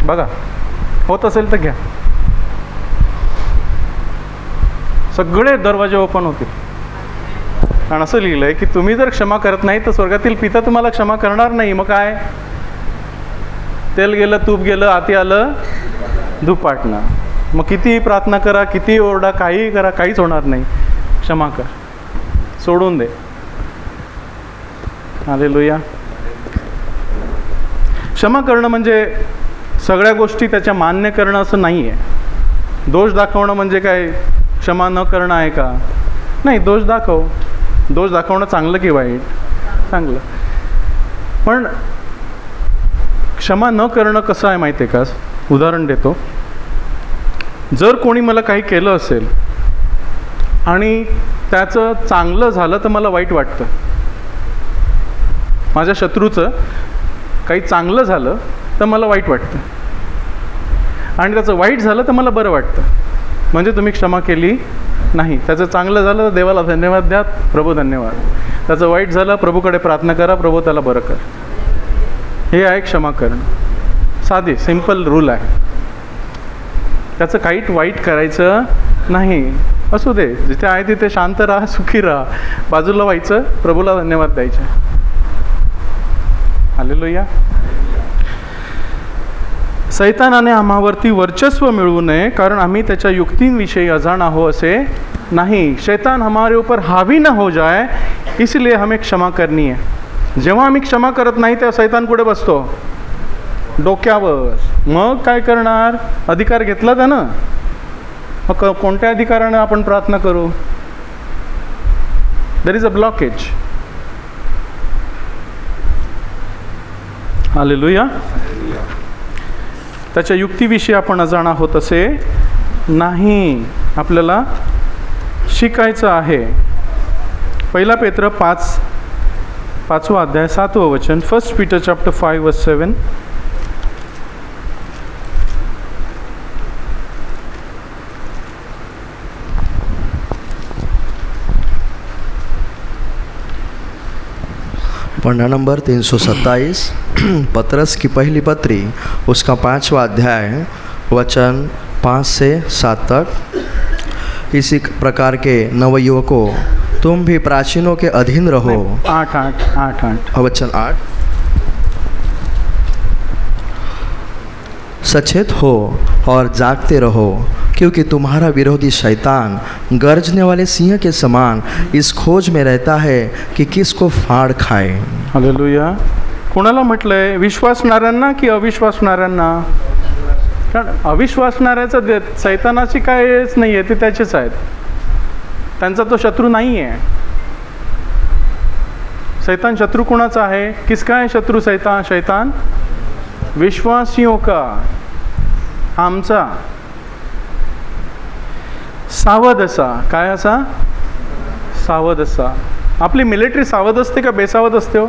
बघा, होत असेल तर घ्या. सगळे दरवाजे ओपन होतील. आणि असं लिहिलं आहे की तुम्ही जर क्षमा करत नाही तर स्वर्गातील पिता तुम्हाला क्षमा करणार नाही. मग काय? तेल गेलं, तूप गेलं, आती आलं दुपाटणं. मग कितीही प्रार्थना करा, कितीही ओरडा, काहीही करा, काहीच होणार नाही. क्षमा कर, सोडून दे. हालेलुया. क्षमा करणं म्हणजे सगळ्या गोष्टी त्याच्या मान्य करणं असं नाही आहे. दोष दाखवणं म्हणजे काय क्षमा न करणं आहे का? नाही, दोष दाखव. दोष दाखवणं चांगलं की वाईट? चांगलं. पण क्षमा न करणं कसं आहे माहिती आहे का? उदाहरण देतो. जर कोणी मला काही केलं असेल आणि त्याचं चांगलं झालं तर मला वाईट वाटतं. माझ्या शत्रूचं काही चांगलं झालं तर मला वाईट वाटतं आणि त्याचं वाईट झालं तर मला बरं वाटतं. म्हणजे तुम्ही क्षमा केली नाही. त्याचं चांगलं झालं तर देवाला धन्यवाद द्या, प्रभू धन्यवाद. त्याचं वाईट झालं, प्रभूकडे प्रार्थना करा, प्रभू त्याला बरं कर. हे आहे क्षमा करणं. साधी सिंपल रूल आहे. त्याचं काही वाईट करायचं नाही. असू दे, जिथे आहे तिथे शांत राहा, सुखी राहा, बाजूला व्हायचं, प्रभूला धन्यवाद द्यायचे. हालेलुया. सैतानाने आम्हावरती वर्चस्व मिळवू नये, कारण आम्ही त्याच्या युक्तींविषयी अजाण आहो असे नहीं. शैतान हमारे ऊपर हावी न हो जाए, इसलिए हमें क्षमा करनी है. जेव्हा आम्ही क्षमा करत नाही तेव्हा सैतान कुठे बसतो? डोक्यावर. मग काय करणार? अधिकार घेतला त्यानं. मग कोणत्या अधिकारानं आपण प्रार्थना करू? There is a blockage. Hallelujah. त्याच्या युक्तीविषयी आपण अजाण आहोत असे नाही. आपल्याला शिकायचं आहे. 1 पेत्र 5वा अध्याय 7वं वचन. 1 Peter chapter 5 verse 7. पन्ना नंबर 327, पतरस की पहली पत्री, उसका 5वां अध्याय, वचन 5 से 7 तक. इसी प्रकार के नवयुवकों, तुम भी प्राचीनों के अधीन रहो. 8 वचन 8. सचेत हो और जागते रहो, क्योंकि तुम्हारा विरोधी शैतान गर्जने वाले सिंह के समान इस खोज में रहता है कि किसको फाड़ खाए. हालेलुया. कोणाला म्हटलंय? विश्वासणाऱ्यांना की अविश्वासणाऱ्यांना? कारण अविश्वासणाऱ्याचं सैतानाची कायच नाही आहे, ते त्याचेच आहेत. त्यांचा तो शत्रू नाही आहे. शैतान शत्रू कोणाचा आहे? किसका है शत्रू शैतान? शैतान विश्वासियों का, आमचा. सावध असा. काय असा? सावध असा. आपली मिलिटरी सावध असते का बेसावध असते हो?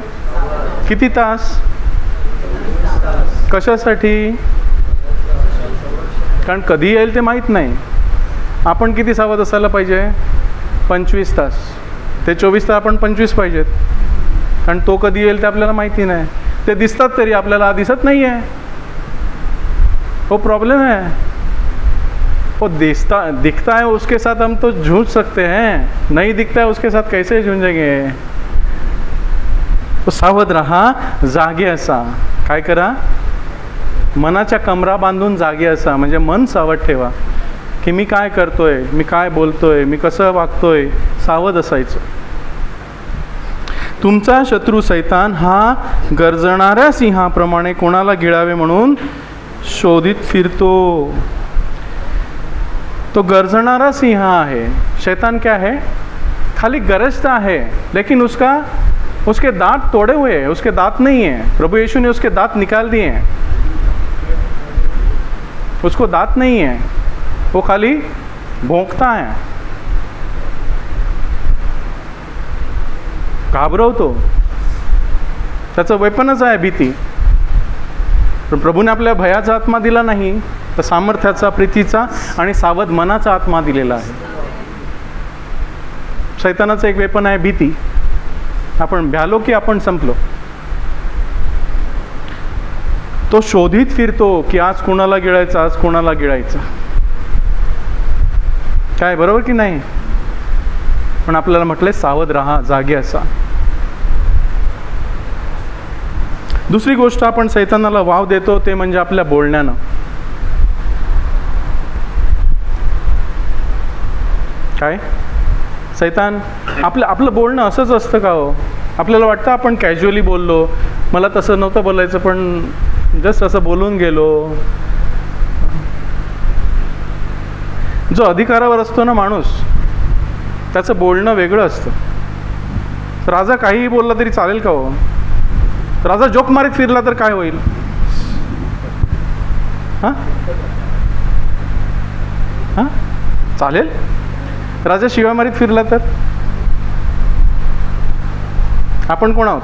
किती तास? कशासाठी? कारण कधी येईल ते माहीत नाही. आपण किती सावध असायला पाहिजे? 25 तास. ते 24 तास आपण 25 पाहिजेत. कारण तो कधी येईल ते आपल्याला माहिती नाही. ते दिसतात तरी आपल्याला दिसत नाही आहे. वो प्रॉब्लम है. वो दिखता है उसके साथ हम तो जूझ सकते हैं, नहीं दिखता है उसके साथ कैसे जूझेंगे? तो सावध रहा, जागे असा. काय करा? मनाच्या कमरा बांधून जागे असा. म्हणजे मन सावध ठेवा की मी काय करतोय, मी काय बोलतोय, मी कसं वागतोय. सावध असायचं. तुमचा शत्रू सैतान हा गर्जणाऱ्या सिंहाप्रमाणे कोणाला गिळावे म्हणून शोधित फिरतो. तो गर्जणारा सिंह आहे. शैतान क्या है? खाली गरजता है, लेकिन उसके दांत तोड़े हुए हैं, उसके दांत नहीं हैं. प्रभु यीशु ने उसके दांत निकाल दिए हैं. उसको दांत नहीं है, वो खाली भोंकता है, घाबरवतो. त्याचं वेपनच आहे भीती. पण प्रभूने आपल्या भयाचा आत्मा दिला नाही, तर सामर्थ्याचा, प्रीतीचा आणि सावध मनाचा आत्मा दिलेला आहे. शैतानाचं एक वेपन आहे भीती. आपण भ्यालो की आपण संपलो. तो शोधित फिरतो की आज कोणाला गिळायचं, आज कोणाला गिळायचं. काय बरोबर की नाही? पण आपल्याला म्हटलंय सावध राहा, जागे असा. दुसरी गोष्ट आपण सैतानाला वाव देतो ते म्हणजे आपल्या बोलण्यानं. काय? सैतान आपलं बोलणं असंच असतं का हो? आपल्याला वाटतं आपण कॅज्युअली बोललो, मला तसं नव्हतं बोलायचं पण जस्ट असं बोलून गेलो. जो अधिकारावर असतो ना माणूस, त्याचं बोलणं वेगळं असतं. राजा काहीही बोलला तरी चालेल का हो? राजा जोक मारीत फिरला तर काय होईल? हां हां चालेल? राजा शिव्या मारीत फिरला तर? आपण कोण आहोत?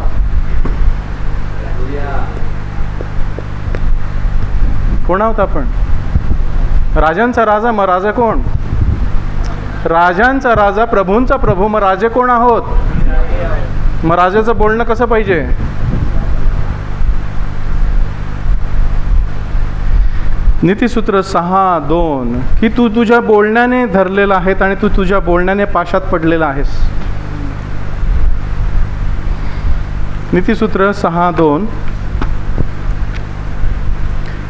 कोण आहोत आपण? राजांचा राजा, मग राजा कोण? राजांचा राजा, प्रभूंचा प्रभू, मग राजे कोण आहोत? मग राजाचं बोलणं कसं पाहिजे? नीतिसूत्र 6:2 की तू तुझ्या बोलण्याने धरलेला आहेस आणि तू तुझ्या बोलण्याने पाशात पडलेला आहेस. नीतिसूत्र 6:2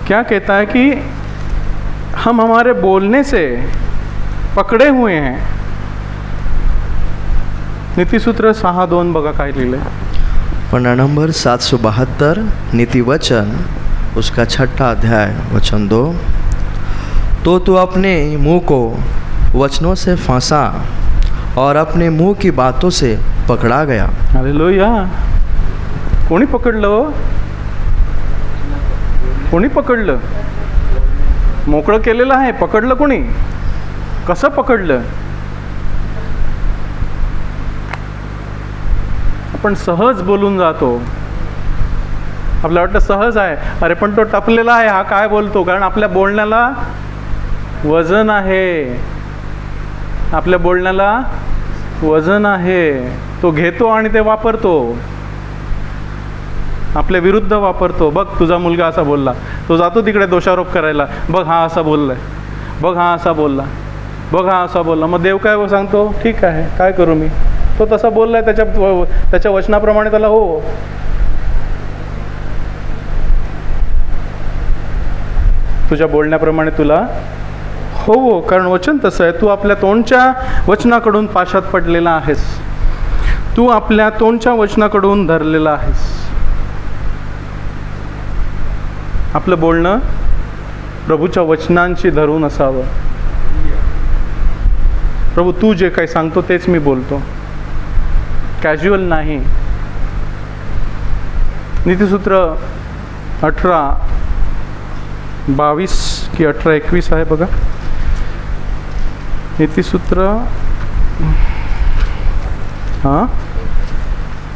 क्या कहता है कि हम हमारे बोलने से पकड़े हुए हैं. नीतिसूत्र 6:2 बघा काय लिहिलंय. पन्ना नंबर 772 नीति वचन उसका 6ठा अध्याय वचन 2. तो तू अपने मुंह को वचनों से फंसा और अपने मुंह की बातों से पकड़ा गया. हालेलुया. कोणी पकडलं हो? कोणी पकडलं? मोकळं केलेलं आहे. पकडलं कोणी? कसं पकडलं? आपण सहज बोलून जातो. आपल्याला वाटतं सहज आहे, अरे पण तो टपलेला आहे, हा काय बोलतो? कारण आपल्या बोलण्याला वजन आहे. आपल्या बोलण्याला वजन आहे. तो घेतो आणि ते वापरतो, आपल्या विरुद्ध वापरतो. बघ तुझा मुलगा असा बोलला, तो जातो तिकडे दोषारोप करायला, बघ हा असा बोललाय, बघ हा असा बोलला, बघ हा असा बोलला. मग देव काय सांगतो? ठीक आहे, काय करू मी? तो तसा बोललाय, त्याच्या वचनाप्रमाणे त्याला हो. तुझ्या बोलण्याप्रमाणे तुला हो, कारण वचन तसं आहे. तू आपल्या तोंडच्या वचनाकडून पाशात पडलेला आहेस. तू आपल्या तोंडच्या वचनाकडून धरलेला आहेस. आपलं बोलणं प्रभूच्या वचनांशी धरून असावं. प्रभू तू जे काही सांगतो तेच मी बोलतो, कॅज्युअल नाही. नीतिसूत्र 18:22 की 18:21 आहे बघा. नीतिसूत्र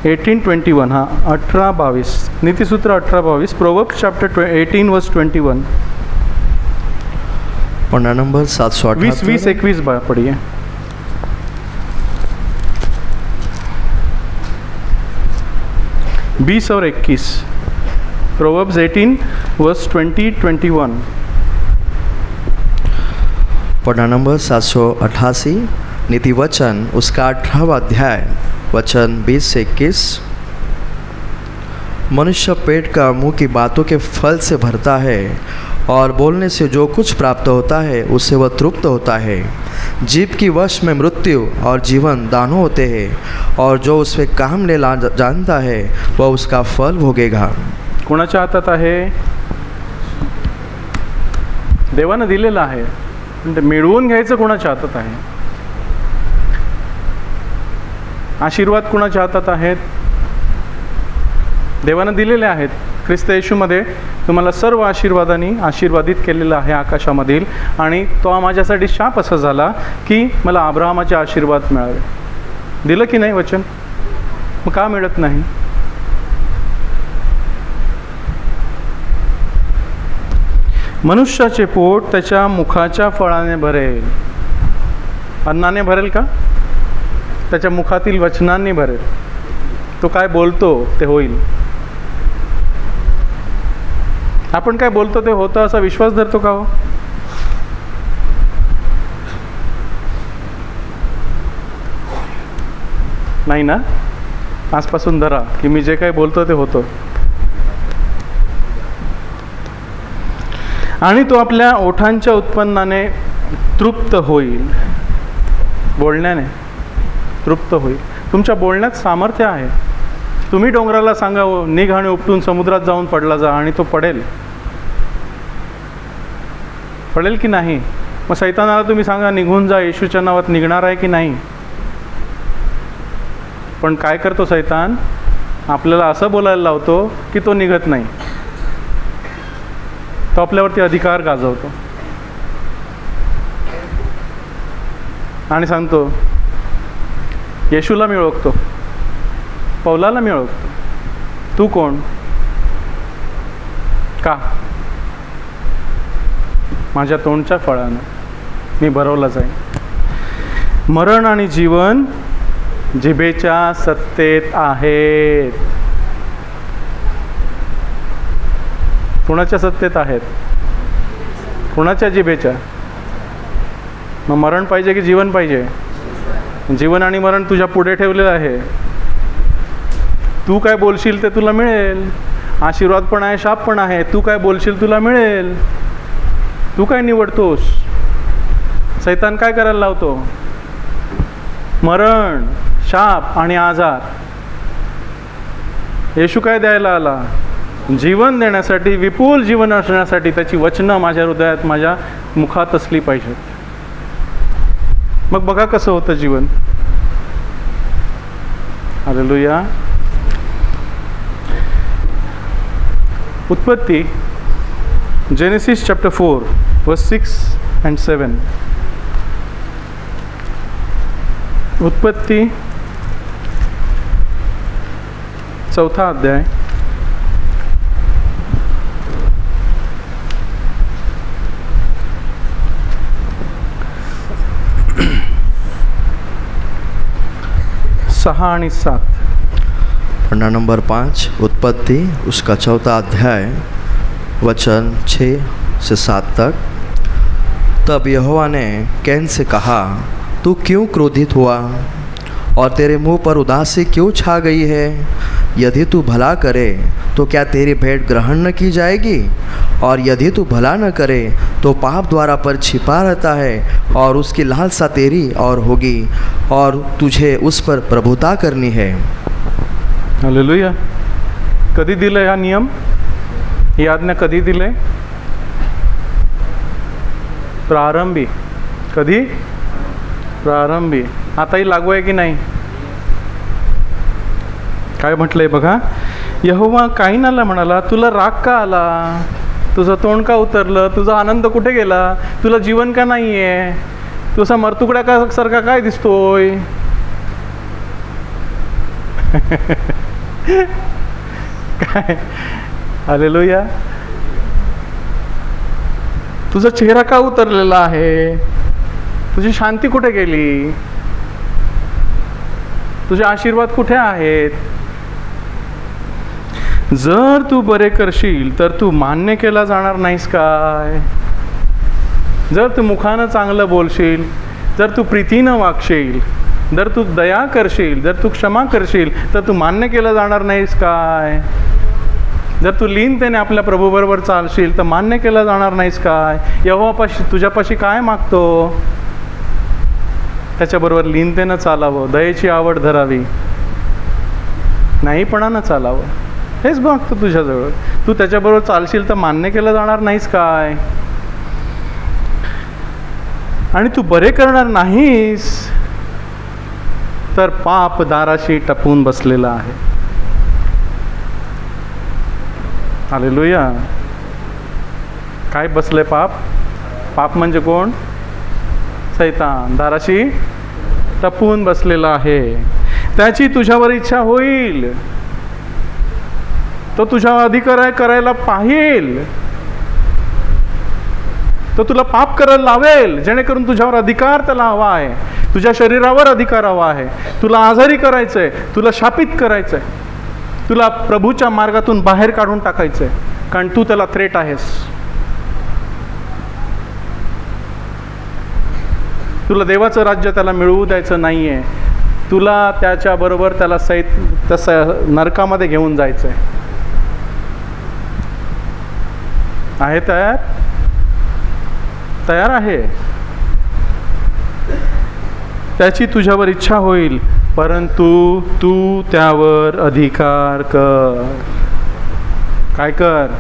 18:21 हां 18:22 नीतिसूत्र 18:22 प्रोवर्ब्स चैप्टर 18 वर्स 21. पन्ना नंबर 728 20-21 पढ़िए. बीस और 21 प्रोवर्ब्स 18 वर्स 20-21. पन्ना नंबर 788 नीति वचन उसका 18वां अध्याय वचन 20 से 21. मनुष्य पेट का मुंह की बातों के फल से भरता है और बोलने से जो कुछ प्राप्त होता है उससे वह तृप्त होता है. जीभ की वश में मृत्यु और जीवन दानों होते हैं और जो उसमें काम ले जानता है वह उसका फल भोगेगा. कोणाच्या हातात आहे? देवानं दिलेलं आहे, पण ते मिळवून घ्यायचं कोणाच्या हातात आहे? आशीर्वाद कोणाच्या हातात आहेत? देवानं दिलेले आहेत. ख्रिस्त येशूमध्ये तुम्हाला सर्व आशीर्वादांनी आशीर्वादित केलेलं आहे आकाशामधील. आणि तो माझ्यासाठी शाप असा झाला की मला अब्राहमाचे आशीर्वाद मिळावे. दिलं की नाही वचन? मग का मिळत नाही? मनुष्याचे पोट त्याच्या मुखाच्या फळाने भरेल. अन्नाने भरेल का? त्याच्या मुखातील वचनांनी भरेल. तो काय बोलतो ते होईल. आपण काय बोलतो ते होतं असा विश्वास धरतो का हो? नाही ना. आजपासून धरा की मी जे काही बोलतो ते होतं. आणि तो आपल्या ओठांच्या उत्पन्नाने तृप्त होईल. बोलण्याने तृप्त होईल. तुमच्या बोलण्यात सामर्थ्य आहे. तुम्ही डोंगराला सांगावं निघ आणि उपटून समुद्रात जाऊन पडला जा, आणि तो पडेल. पडेल की नाही? मग सैतानाला तुम्ही सांगा निघून जा, येशूच्या नावात निघणार आहे की नाही? पण काय करतो सैतान? आपल्याला असं बोलायला लावतो की तो निघत नाही. तो आपल्यावरती अधिकार गाजवतो आणि सांगतो, येशूला मी ओळखतो, पौलाला मी ओळखतो, तू कोण? का? माझ्या तोंडच्या फळानं मी भरवला जाईन. मरण आणि जीवन जिभेच्या सत्तेत आहेत. कुणाच्या सत्तेत आहेत? कुणाच्या जिभेच्या? मग मरण पाहिजे की जीवन पाहिजे? जीवन आणि मरण तुझ्या पुढे ठेवलेलं आहे. तू काय बोलशील ते तुला मिळेल. आशीर्वाद पण आहे, शाप पण आहे. तू काय बोलशील तुला मिळेल. तू काय निवडतोस? सैतान काय करायला लावतो? मरण, शाप आणि आजार. येशू काय द्यायला आला? जीवन देण्यासाठी, विपुल जीवन असण्यासाठी. त्याची वचनं माझ्या हृदयात, माझ्या मुखात असली पाहिजेत. मग बघा कसं होतं जीवन. हालेलुया. उत्पत्ती, जेनेसिस चॅप्टर 4 वर्स 6 and 7. उत्पत्ती 4 अध्याय 6 आणि 7. पन्ना नंबर 5 उत्पत्ति उसका 4 अध्याय वचन 6 से 7 तक. तब यहोवा ने कैन से कहा, तू क्यों क्रोधित हुआ और तेरे मुंह पर उदासी क्यों छा गई है? यदि तू भला करे तो क्या तेरी भेंट ग्रहण न की जाएगी? और यदि तू भला न करे तो पाप द्वारा पर छिपा रहता है और उसकी लालसा तेरी और होगी और तुझे उस पर प्रभुता करनी है. हालेलुया. कधी दिलंय हा नियम? ही आज्ञा कधी दिले? प्रारंभी. कधी? प्रारंभी. आताही लागू आहे की नाही? काय म्हटलंय बघा. यहोवा काईनाला म्हणाला, तुला राग का आला? तुझं तोंड का उतरलं? तुझा आनंद कुठे गेला? तुला जीवन का नाही आहे? तुझा मरतुकड्या का सारखा काय दिसतोय? काय? हालेलुया. तुझा चेहरा का उतरलेला आहे? तुझी शांती कुठे गेली? तुझे आशीर्वाद कुठे आहेत? जर तू बरे करशील तर तू मान्य केला जाणार नाहीस काय? जर तू मुखानं चांगलं बोलशील, जर तू प्रीतीनं वागशील, जर तू दया करशील, जर तू क्षमा करशील तर तू मान्य केलं जाणार नाहीस काय? जर तू लीनतेने आपल्या प्रभूबरोबर चालशील तर मान्य केलं जाणार नाहीस काय? यहोवापाशी, तुझ्यापाशी काय मागतो? त्याच्याबरोबर लीनतेनं चालावं, दयेची आवड धरावी, नाहीपणानं चालावं. हेच मागतो तुझ्याजवळ. तू त्याच्याबरोबर चालशील तर मान्य केलं जाणार नाहीस काय? आणि तू बरे करणार नाहीस तर पाप दाराशी टपून बसलेला आहे. हालेलुया. काय बसले पाप? पाप म्हणजे कोण? सैतान. दाराशी टपून बसलेला आहे. त्याची तुझ्यावर इच्छा होईल, तो तुझ्या अधिकार करायला पाहिल, तो तुला पाप करायला लावेल, जेणेकरून तुझ्यावर अधिकार त्याला हवा आहे. तुझ्या शरीरावर अधिकार हवा आहे. तुला आजारी करायचंय, तुला शापित करायचंय, तुला प्रभूच्या मार्गातून बाहेर काढून टाकायचंय, कारण तू त्याला थ्रेट आहेस. तुला देवाचं राज्य त्याला मिळवू द्यायचं नाहीये. तुला त्याच्याबरोबर त्याला तसं नरकामध्ये घेऊन जायचंय. आहे तयार? तयार आहे. त्याची तुझ्यावर इच्छा होईल, परंतु तू त्यावर अधिकार कर. काय कर?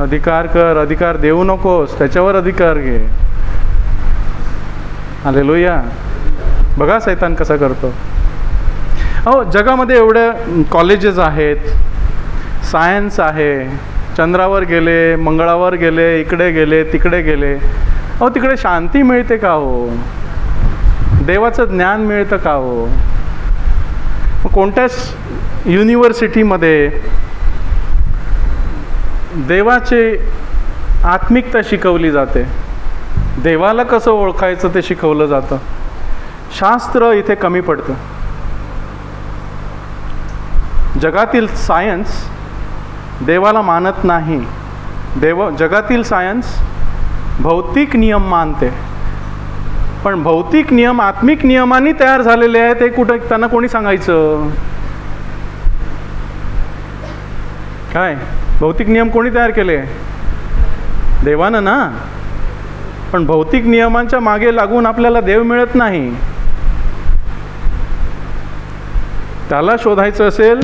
अधिकार कर. अधिकार देऊ नकोस, त्याच्यावर अधिकार घे. हालेलुया. बघा सैतान कसा करतो. अहो, जगामध्ये एवढ्या कॉलेजेस आहेत, सायन्स आहे, चंद्रावर गेले, मंगळावर गेले, इकडे गेले, तिकडे गेले. अहो, तिकडे शांती मिळते का हो? देवाचं ज्ञान मिळतं का हो? कोणत्याच युनिव्हर्सिटीमध्ये देवाची आत्मिकता शिकवली जाते, देवाला कसं ओळखायचं ते शिकवलं जातं. शास्त्र इथे कमी पडतं. जगातील सायन्स देवाला मानत नाही. जगातील सायन्स भौतिक नियम मानते, पण भौतिक नियम आत्मिक नियमांनी तयार झालेले आहेत. ते कुठं त्यांना कोणी सांगायचं? काय भौतिक नियम कोणी तयार केले? देवानं ना. पण भौतिक नियमांच्या मागे लागून आपल्याला देव मिळत नाही. त्याला शोधायचं असेल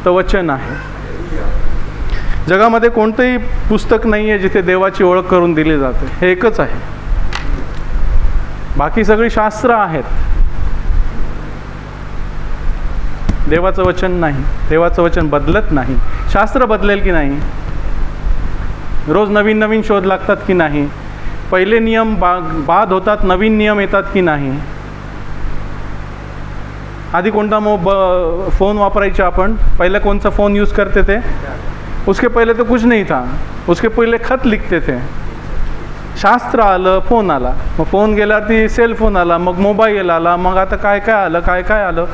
तर वचन आहे. जगामध्ये कोणतंही पुस्तक नाही आहे जिथे देवाची ओळख करून दिली जाते. हे एकच आहे. बाकी सगळी शास्त्र आहेत, देवाचं वचन नाही. देवाचं वचन बदलत नाही. शास्त्र बदलेल की नाही? रोज नवीन नवीन शोध लागतात की नाही? पहिले नियम बाद होतात, नवीन नियम येतात की नाही? आधी कोणता फोन वापरायचे आपण? पहले कौन सा फ़ोन यूज़ करते थे? उसके पहले तो कुछ नहीं था. उसके पहले खत लिखते थे. शास्त्र आलं, फोन आला, मग फोन गेला ती सेल फोन आला, मग मोबाईल आला, मग आता काय काय आलं, काय काय आलं.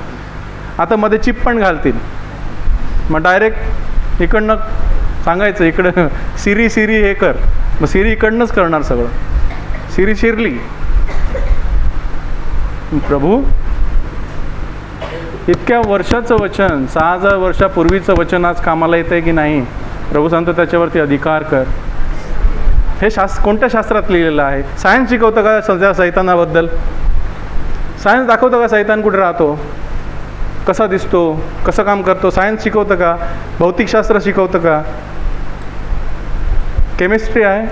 आता मध्ये चिप पण घालतील. मग डायरेक्ट इकडनं सांगायचं, इकडं सिरी सिरी हे कर, मग सिरी इकडनंच करणार सगळं. सिरी शिरली. प्रभू, इतक्या वर्षाचं वचन, 6000 वर्षापूर्वीचं वचन आज कामाला येतं आहे की नाही? प्रभू सांगतो त्याच्यावरती अधिकार कर. हे कोणत्या शास्त्रात लिहिलेलं आहे? सायन्स शिकवतं का सध्या सैतानाबद्दल? सायन्स दाखवतं का सैतान कुठे राहतो, कसा दिसतो, कसं काम करतो? सायन्स शिकवतं का? भौतिकशास्त्र शिकवतं का? केमिस्ट्री आहे.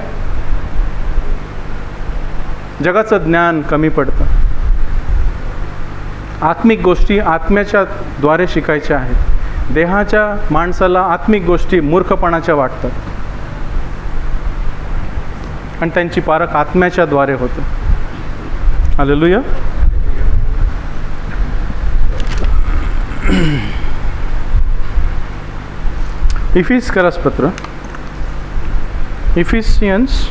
जगाचं ज्ञान कमी पडतं. आत्मिक गोष्टी आत्म्याच्या द्वारे शिकायच्या आहेत. देहाच्या माणसाला आत्मिक गोष्टी मूर्खपणाच्या वाटतात आणि त्यांची पारख आत्म्याच्या द्वारे होते. हालेलुया. इफिस्करस पत्र, इफिसियन्स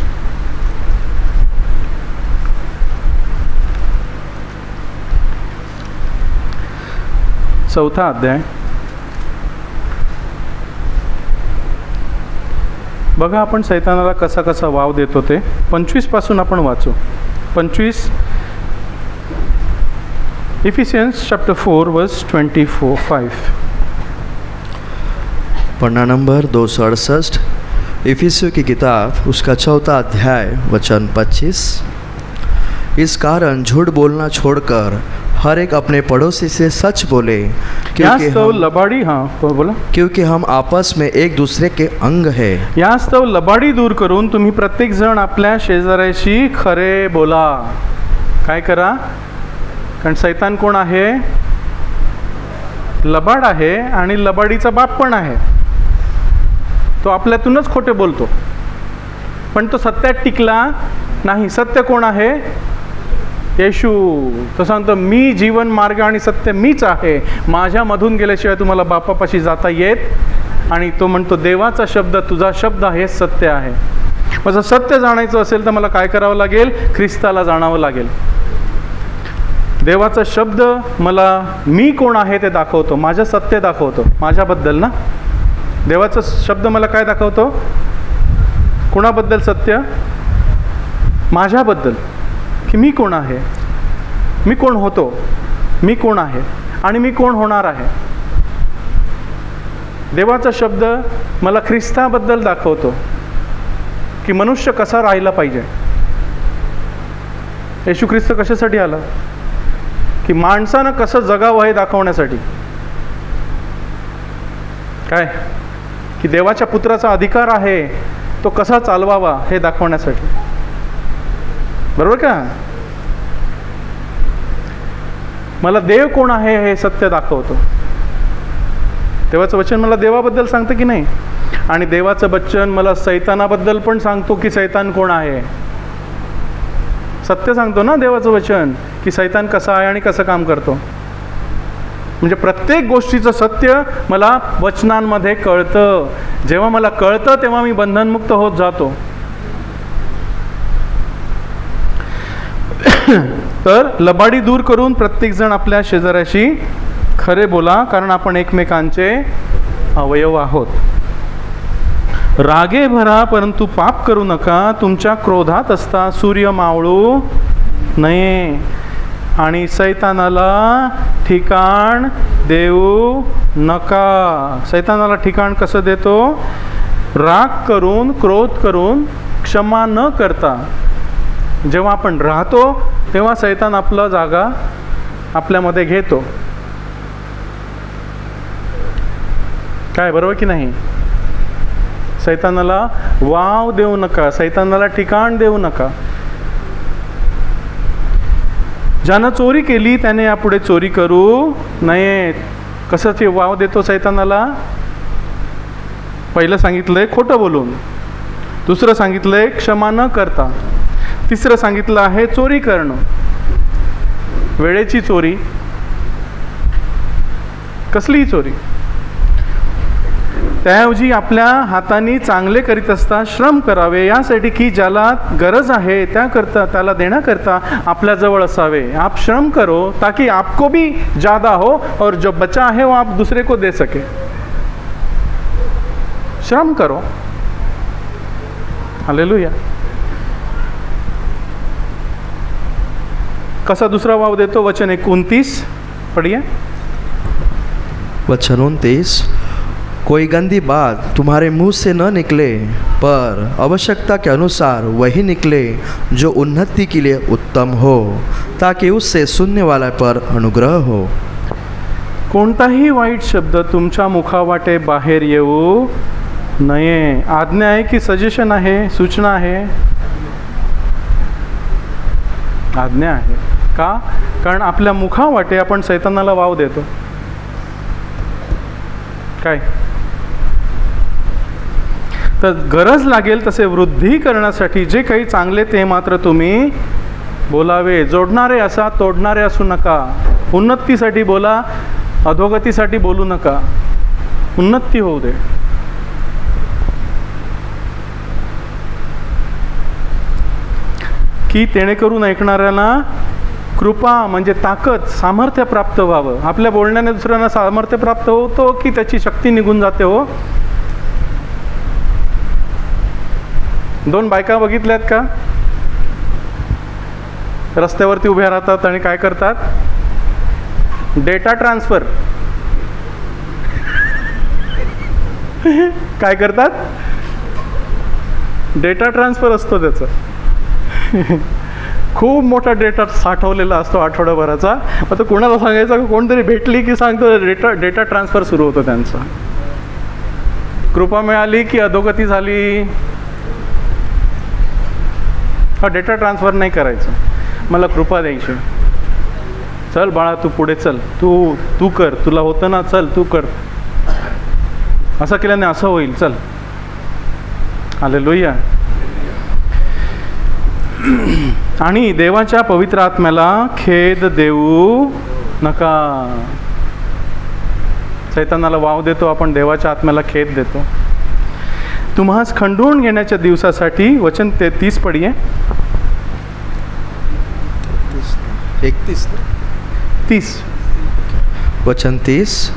4 अध्याय. बघा आपण सैतानाला कसा कसा वाव देतो ते 25 पासून आपण वाचू. 25 इफिसियन्स चैप्टर 4 वर्स 24-5. पन्ना नंबर 268, इफिसियों की किताब उसका 4 अध्याय वचन 25. इस कारण झूठ बोलना छोड़कर हर एक अपने पड़ोसी से सच बोले, यास्तव लबाडी, हाँ बोला, क्योंकि हम आपस में एक दूसरे के अंग है. यास्तव लबाडी दूर करून तुम्ही प्रत्येक जण आपल्या शेजाऱ्याशी खरे बोला. काय करा? कारण सैतान कोण आहे? लबाड आहे आणि लबाडीचा बाप पण आहे. तो आपल्यातूनच खोटे बोलतो, पण तो सत्यात टिकला नाही. सत्य कोण आहे? येशू. तो सांगतो मी जीवन, मार्ग आणि सत्य मीच आहे, माझ्यामधून गेल्याशिवाय तुम्हाला बापापाशी जाता येत. आणि तो म्हणतो देवाचा शब्द, तुझा शब्द हे सत्य आहे. माझं सत्य जाणायचं असेल तर मला काय करावं लागेल? ख्रिस्ताला जाणावं लागेल. देवाचा शब्द मला मी कोण आहे ते दाखवतो, माझं सत्य दाखवतो माझ्याबद्दल ना. देवाचा शब्द मला काय दाखवतो? कोणाबद्दल सत्य? माझ्याबद्दल, की मी कोण आहे, मी कोण होतो, मी कोण आहे आणि मी कोण होणार आहे. देवाचा शब्द मला ख्रिस्ताबद्दल दाखवतो की मनुष्य कसा राहिला पाहिजे. येशू ख्रिस्त कशासाठी आला? की माणसानं कसं जगावं हे दाखवण्यासाठी. काय? की देवाच्या पुत्राचा अधिकार आहे, तो कसा चालवावा हे दाखवण्यासाठी. बरोबर का? मला देव कोण आहे हे सत्य दाखवतो. देवाचं वचन मला देवाबद्दल सांगतं की नाही, आणि देवाचं वचन मला सैतानाबद्दल पण सांगतो की सैतान कोण आहे. सत्य सांगतो ना देवाचं वचन, की सैतान कसा आहे आणि कसं काम करतो. म्हणजे प्रत्येक गोष्टीचं सत्य मला वचनांमध्ये कळतं. जेव्हा मला कळतं तेव्हा मी बंधनमुक्त होत जातो. तर लबाडी दूर करून प्रत्येकजण आपल्या शेजाऱ्याशी खरे बोला, कारण आपण एकमेकांचे अवयव आहोत. रागे भरा परंतु पाप करू नका. तुमच्या क्रोधात असता सूर्य मावळू नये, आणि सैतानाला ठिकाण देऊ नका. सैतानाला ठिकाण कसं देतो? राग करून, क्रोध करून, क्षमा न करता. जेव्हा आपण राहतो तेव्हा सैतान आपला जागा आपल्यामध्ये घेतो. काय बरोबर की नाही? सैतानाला वाव देऊ नका, सैतानाला ठिकाण देऊ नका. ज्यानं चोरी केली त्याने यापुढे चोरी करू नये. कसं ते वाव देतो सैतानाला? पहिलं सांगितलंय खोटं बोलून, दुसरं सांगितलंय क्षमा न करता, तिसरं सांगितलं आहे चोरी करणं, वेळेची चोरी. कसलीही चोरी. त्याऐवजी आपल्या हातांनी चांगले करीत असता श्रम करावे, यासाठी की ज्याला गरज आहे त्याकरता, त्याला देण्याकरता आपल्याजवळ असावे. आप श्रम करो ताकि आपको भी ज़्यादा हो और जो बचा है वो आप दूसरे को दे सके. श्रम करो. हालेलुया. कसा दूसरा वाव देतो? वचन 29 पढ़िए. वचन 29, कोई गंदी बात तुम्हारे मुंह से न निकले, पर आवश्यकता के अनुसार वही निकले जो उन्नति के लिए उत्तम हो, ताकि उससे सुनने वाला पर अनुग्रह हो. कोणताही वाईट शब्द तुमच्या मुखावाटे बाहेर येऊ नये. आज्ञा आहे की सजेशन आहे, सूचना आहे? आज्ञा आहे. का? कारण आपल्या मुखावाटे आपण सैतानाला वाव देतो. काय? तर गरज लागेल तसे वृद्धी करण्यासाठी जे काही चांगले ते मात्र तुम्ही बोलावे. जोडणारे असा, तोडणारे असू नका. उन्नतीसाठी बोला, अधोगतीसाठी बोलू नका. उन्नती होऊ दे. की तेणेकरून ऐकणाऱ्यांना कृपा म्हणजे ताकद, सामर्थ्य प्राप्त व्हावं. आपल्या बोलण्याने दुसऱ्यांना सामर्थ्य प्राप्त होतो की त्याची शक्ती निघून जाते हो? 2 बायका बघितल्यात का? रस्त्यावरती उभ्या राहतात आणि काय करतात? Data transfer. काय करतात? डेटा ट्रान्सफर असतो त्याचं. खूप मोठा डेटा साठवलेला असतो आठवड्याभराचा. आता कोणाला सांगायचं का? कोणतरी भेटली की सांगतो डेटा ट्रान्सफर सुरू होतो त्यांचा. कृपा मिळाली की अधोगती झाली. हा डेटा ट्रान्सफर नाही करायचं. मला कृपा द्यायची. चल बाळा तू पुढे चल, तू कर, तुला होतं ना, चल तू कर. असं केल्याने असं होईल, चल. हालेलुया. आणि देवाच्या पवित्र आत्म्याला खेद देऊ नका. सैतानाला वाव देतो आपण, देवाच्या आत्म्याला खेद देतो. तुम्हास खंडून घेण्याच्या दिवसासाठी. वचन 33 पढ़िए. 30. वचन 30,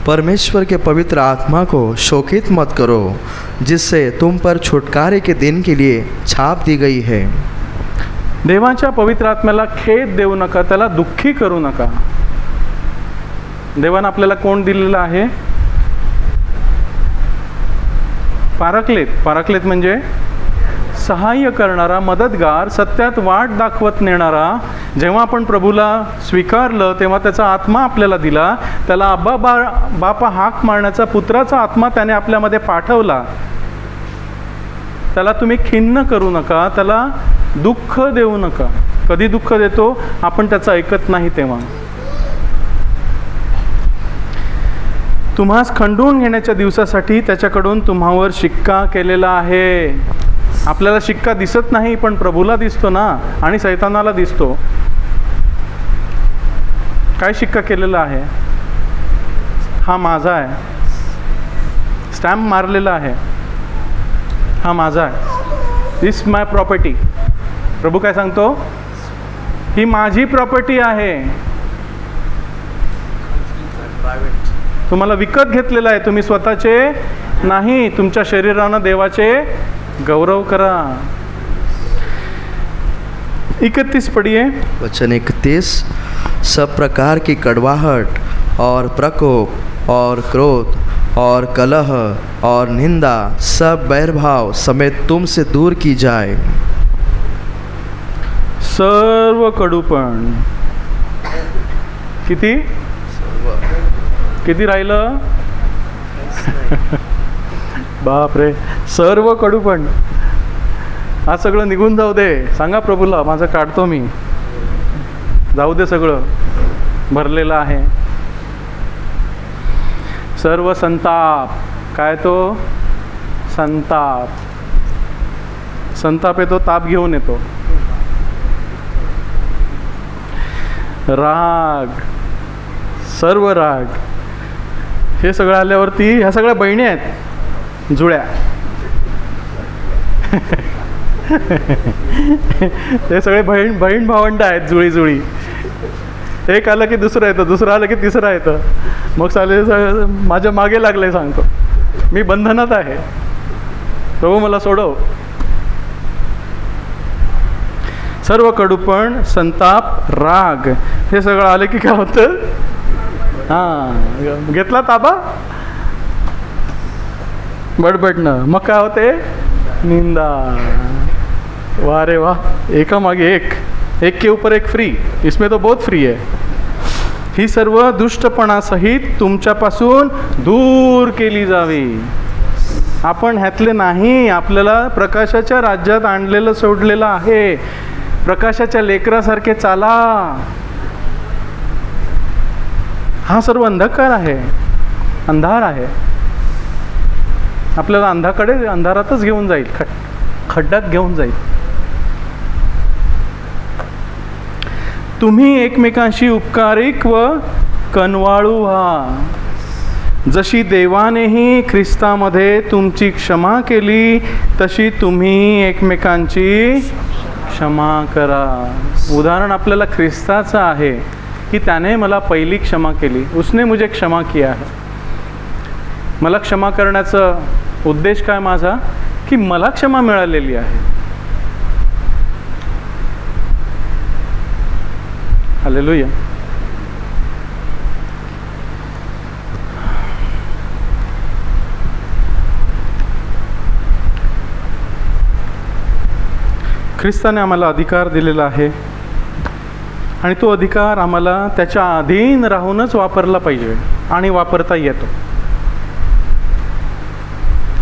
परमेश्वर के पवित्र आत्मा को शोकित मत करो, जिससे तुम पर छुटकारे के दिन के लिए छाप दी गई है. देवाच्या पवित्र आत्म्याला खेद देऊ नका, त्याला दुःखी करू नका. देवानं आपल्याला कोण दिलेलं आहे? पाराक्लेत. पाराक्लेत म्हणजे सहाय्य करणारा, मदतगार, सत्यात वाट दाखवत नेणारा. जेव्हा आपण प्रभूला स्वीकारलं तेव्हा त्याचा आत्मा आपल्याला दिला. त्याला अब्बा बापा हाक मारण्याचा पुत्राचा आत्मा त्याने आपल्यामध्ये पाठवला. त्याला तुम्ही खिन्न करू नका, त्याला दुःख देऊ नका. कधी दुःख देतो? आपण त्याचं ऐकत नाही तेव्हा. तुम्हास खंडून घेण्याच्या दिवसासाठी त्याच्याकडून तुम्हावर शिक्का केलेला आहे. आपल्याला शिक्का दिसत नाही, पण प्रभूला दिसतो ना, आणि सैतानाला दिसतो. काय शिक्का केलेला आहे? हा माझा आहे. स्टॅम्प मारलेला आहे, हा माझा आहे. दिस माय प्रॉपर्टी. प्रभू काय सांगतो? ही माझी प्रॉपर्टी आहे. तुम्हाला विकत घेतलेलं आहे, तुम्ही स्वतःचे नाही. तुमच्या शरीरानं देवाचे गौरव करा. 31 पढ़िए. वचन 31, सब प्रकार की कड़वाहट और प्रकोप और क्रोध और कलह और निंदा सब बैरभाव समेत तुमसे दूर की जाए. सर्व कडूपण. किती किती राहिलं? बापरे, सर्व कडूपण. आज सगळं निघून जाऊ दे. सांगा प्रभूला, माझं काढतो मी. जाऊ दे, सगळं भरलेलं आहे. सर्व संताप. काय तो? संताप. संताप येतो, ताप घेऊन येतो. राग, सर्व राग. हे सगळं आल्यावरती ह्या सगळ्या बहिणी आहेत, जुळ्या. हे सगळे बहीण भावंड आहेत, जुळी जुळी. एक आलं की दुसरं येतं, दुसरं आलं की तिसरं येतं. मग चालेल, माझ्या मागे लागले. सांगतो मी बंधनात आहे, प्रभू मला सोडव. सर्व कडूपण, संताप, राग, हे सगळं आलं की काय होतं? हां, घेतला ताबा, बडबडणं. मग काय होते? निंदा. वाह रे वाह, एका मागे एक, एक के ऊपर एक फ्री. इसमें तो बहुत फ्री है. ही सर्व दुष्टपणासहित तुमच्यापासून दूर केली जावी. आपण ह्यातले नाही. आपल्याला प्रकाशाच्या राज्यात आणलेलं, सोडलेलं आहे. प्रकाशाच्या लेकरासारखे चाला. हा सर्व अंधकार आहे, अंधार आहे. आपल्याला अंधारातच घेऊन जाईल, खड्ड्यात घेऊन जाईल. तुम्ही एकमेकांशी उपकारिक व कनवाळू व्हा, जशी देवानेही ख्रिस्तामध्ये तुमची क्षमा केली, तशी तुम्ही एकमेकांची क्षमा करा. उदाहरण आपल्याला ख्रिस्ताचं आहे की त्याने मला पहिली क्षमा केली. उसने मुझे क्षमा किया है. मला क्षमा करण्याचा उद्देश काय माझा? की मला क्षमा मिळालेली आहे. हालेलुया. ख्रिस्ताने आम्हाला अधिकार दिलेला आहे, आणि तो अधिकार आम्हाला त्याच्या अधीन राहूनच वापरला पाहिजे, आणि वापरता येतो.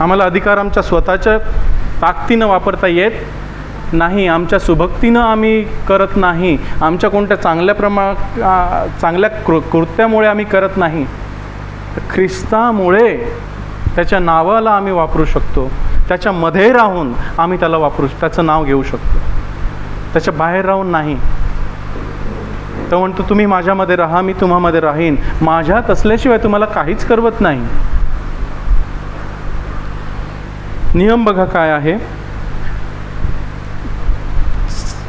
आम्हाला अधिकार आमच्या स्वतःच्या ताकदीनं वापरता येत नाही, आमच्या सुभक्तीनं आम्ही करत नाही, आमच्या कोणत्या चांगल्या कृत्यामुळे आम्ही करत नाही. ख्रिस्तामुळे त्याच्या नावाला आम्ही वापरू शकतो. त्याच्यामध्ये राहून आम्ही त्याला त्याचं नाव घेऊ शकतो, त्याच्या बाहेर राहून नाही. तो म्हणतो, तुम्ही माझ्यामध्ये राहा, मी तुम्हामध्ये राहीन. माझ्यात असल्याशिवाय तुम्हाला काहीच करवत नाही. नियम बघा काय आहे.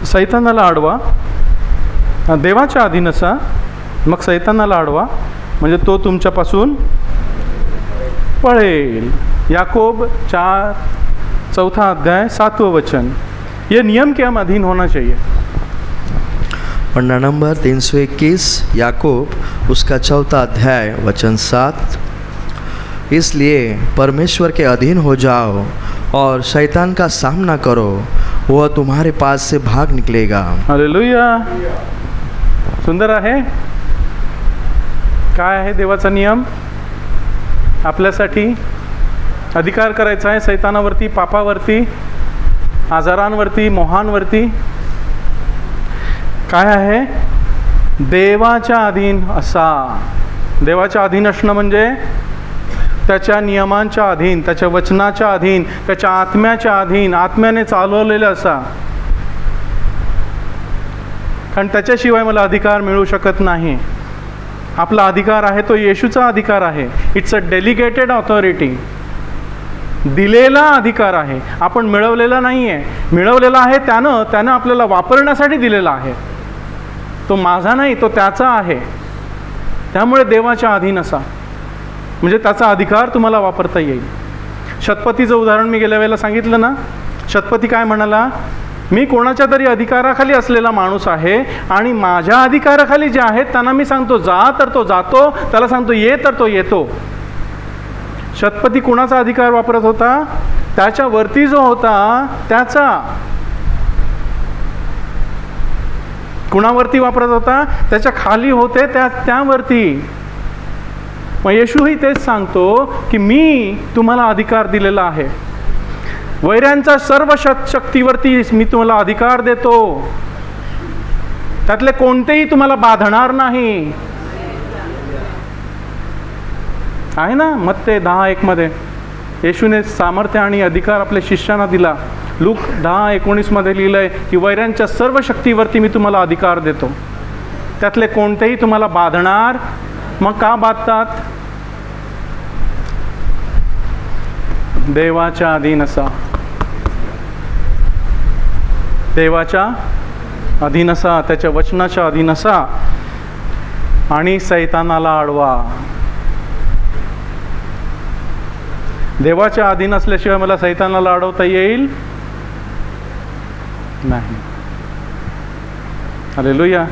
सैतानाला अडवा, देवाच्या अधीन असा, मग सैतानाला अडवा, म्हणजे तो तुमच्यापासून पळेल. याकोब 4 अध्याय 7 वचन. ये नियम के हम अधीन होना चाहिए. पन्ना नंबर 321, याकूब उसका 4 अध्याय वचन 7. इसलिए परमेश्वर के अधीन हो जाओ और शैतान का सामना करो, वह तुम्हारे पास से भाग निकलेगा. हालेलुया. सुंदर आहे. काय आहे देवाचा नियम आपल्यासाठी? अधिकार करायचा आहे सैतानावरती, पापावरती, आजारांवरती, मोहांवरती. काय आहे? देवाच्या अधीन असा. देवाच्या अधीन असणं म्हणजे त्याच्या नियमांच्या अधीन, त्याच्या वचनाच्या अधीन, त्याच्या आत्म्याच्या अधीन, आत्म्याने चालवलेलं असा. कारण त्याच्याशिवाय मला अधिकार मिळू शकत नाही. आपला अधिकार आहे तो येशूचा अधिकार आहे. इट्स अ डेलिगेटेड ऑथॉरिटी, दिलेला अधिकार आहे. आपण मिळवलेला नाही आहे. मिळवलेला आहे त्यानं आपल्याला वापरण्यासाठी दिलेला आहे. तो माझा नाही, तो त्याचा आहे. त्यामुळे देवाच्या अधीन असा, म्हणजे त्याचा अधिकार तुम्हाला वापरता येईल. शतपतीचं उदाहरण मी गेल्या वेळेला सांगितलं ना. शतपती काय म्हणाला, मी कोणाच्या तरी अधिकाराखाली असलेला माणूस आहे आणि माझ्या अधिकाराखाली जे आहेत त्यांना मी सांगतो जा तर तो जातो, त्याला सांगतो ये तर तो येतो. शतपती कोणाचा अधिकार वापरत होता? त्याच्या वरती जो होता त्याचा. कुणावरती वापरत होता? त्याच्या खाली होते त्यावरती. मग येशूही तेच सांगतो की मी तुम्हाला अधिकार दिलेला आहे. वैऱ्यांच्या सर्व शक्तीवरती मी तुम्हाला अधिकार देतो. त्यातले कोणतेही तुम्हाला बाधणार नाही. आहे ना मत्ते 10:1 मध्ये येशूने सामर्थ्य आणि अधिकार आपल्या शिष्यांना दिला. लूक 10:19 मध्ये लिहिलंय की वैऱ्यांच्या सर्व शक्तीवरती मी तुम्हाला अधिकार देतो. त्यातले कोणतेही तुम्हाला बाधणार. मग का बाधतात? देवाच्या अधीन असा, देवाच्या अधीन असा, त्याच्या वचनाच्या अधीन असा आणि सैतानाला अडवा. देवाच्या अधीन असल्याशिवाय मला सैतानाला अडवता येईल नाही. हालेलुया.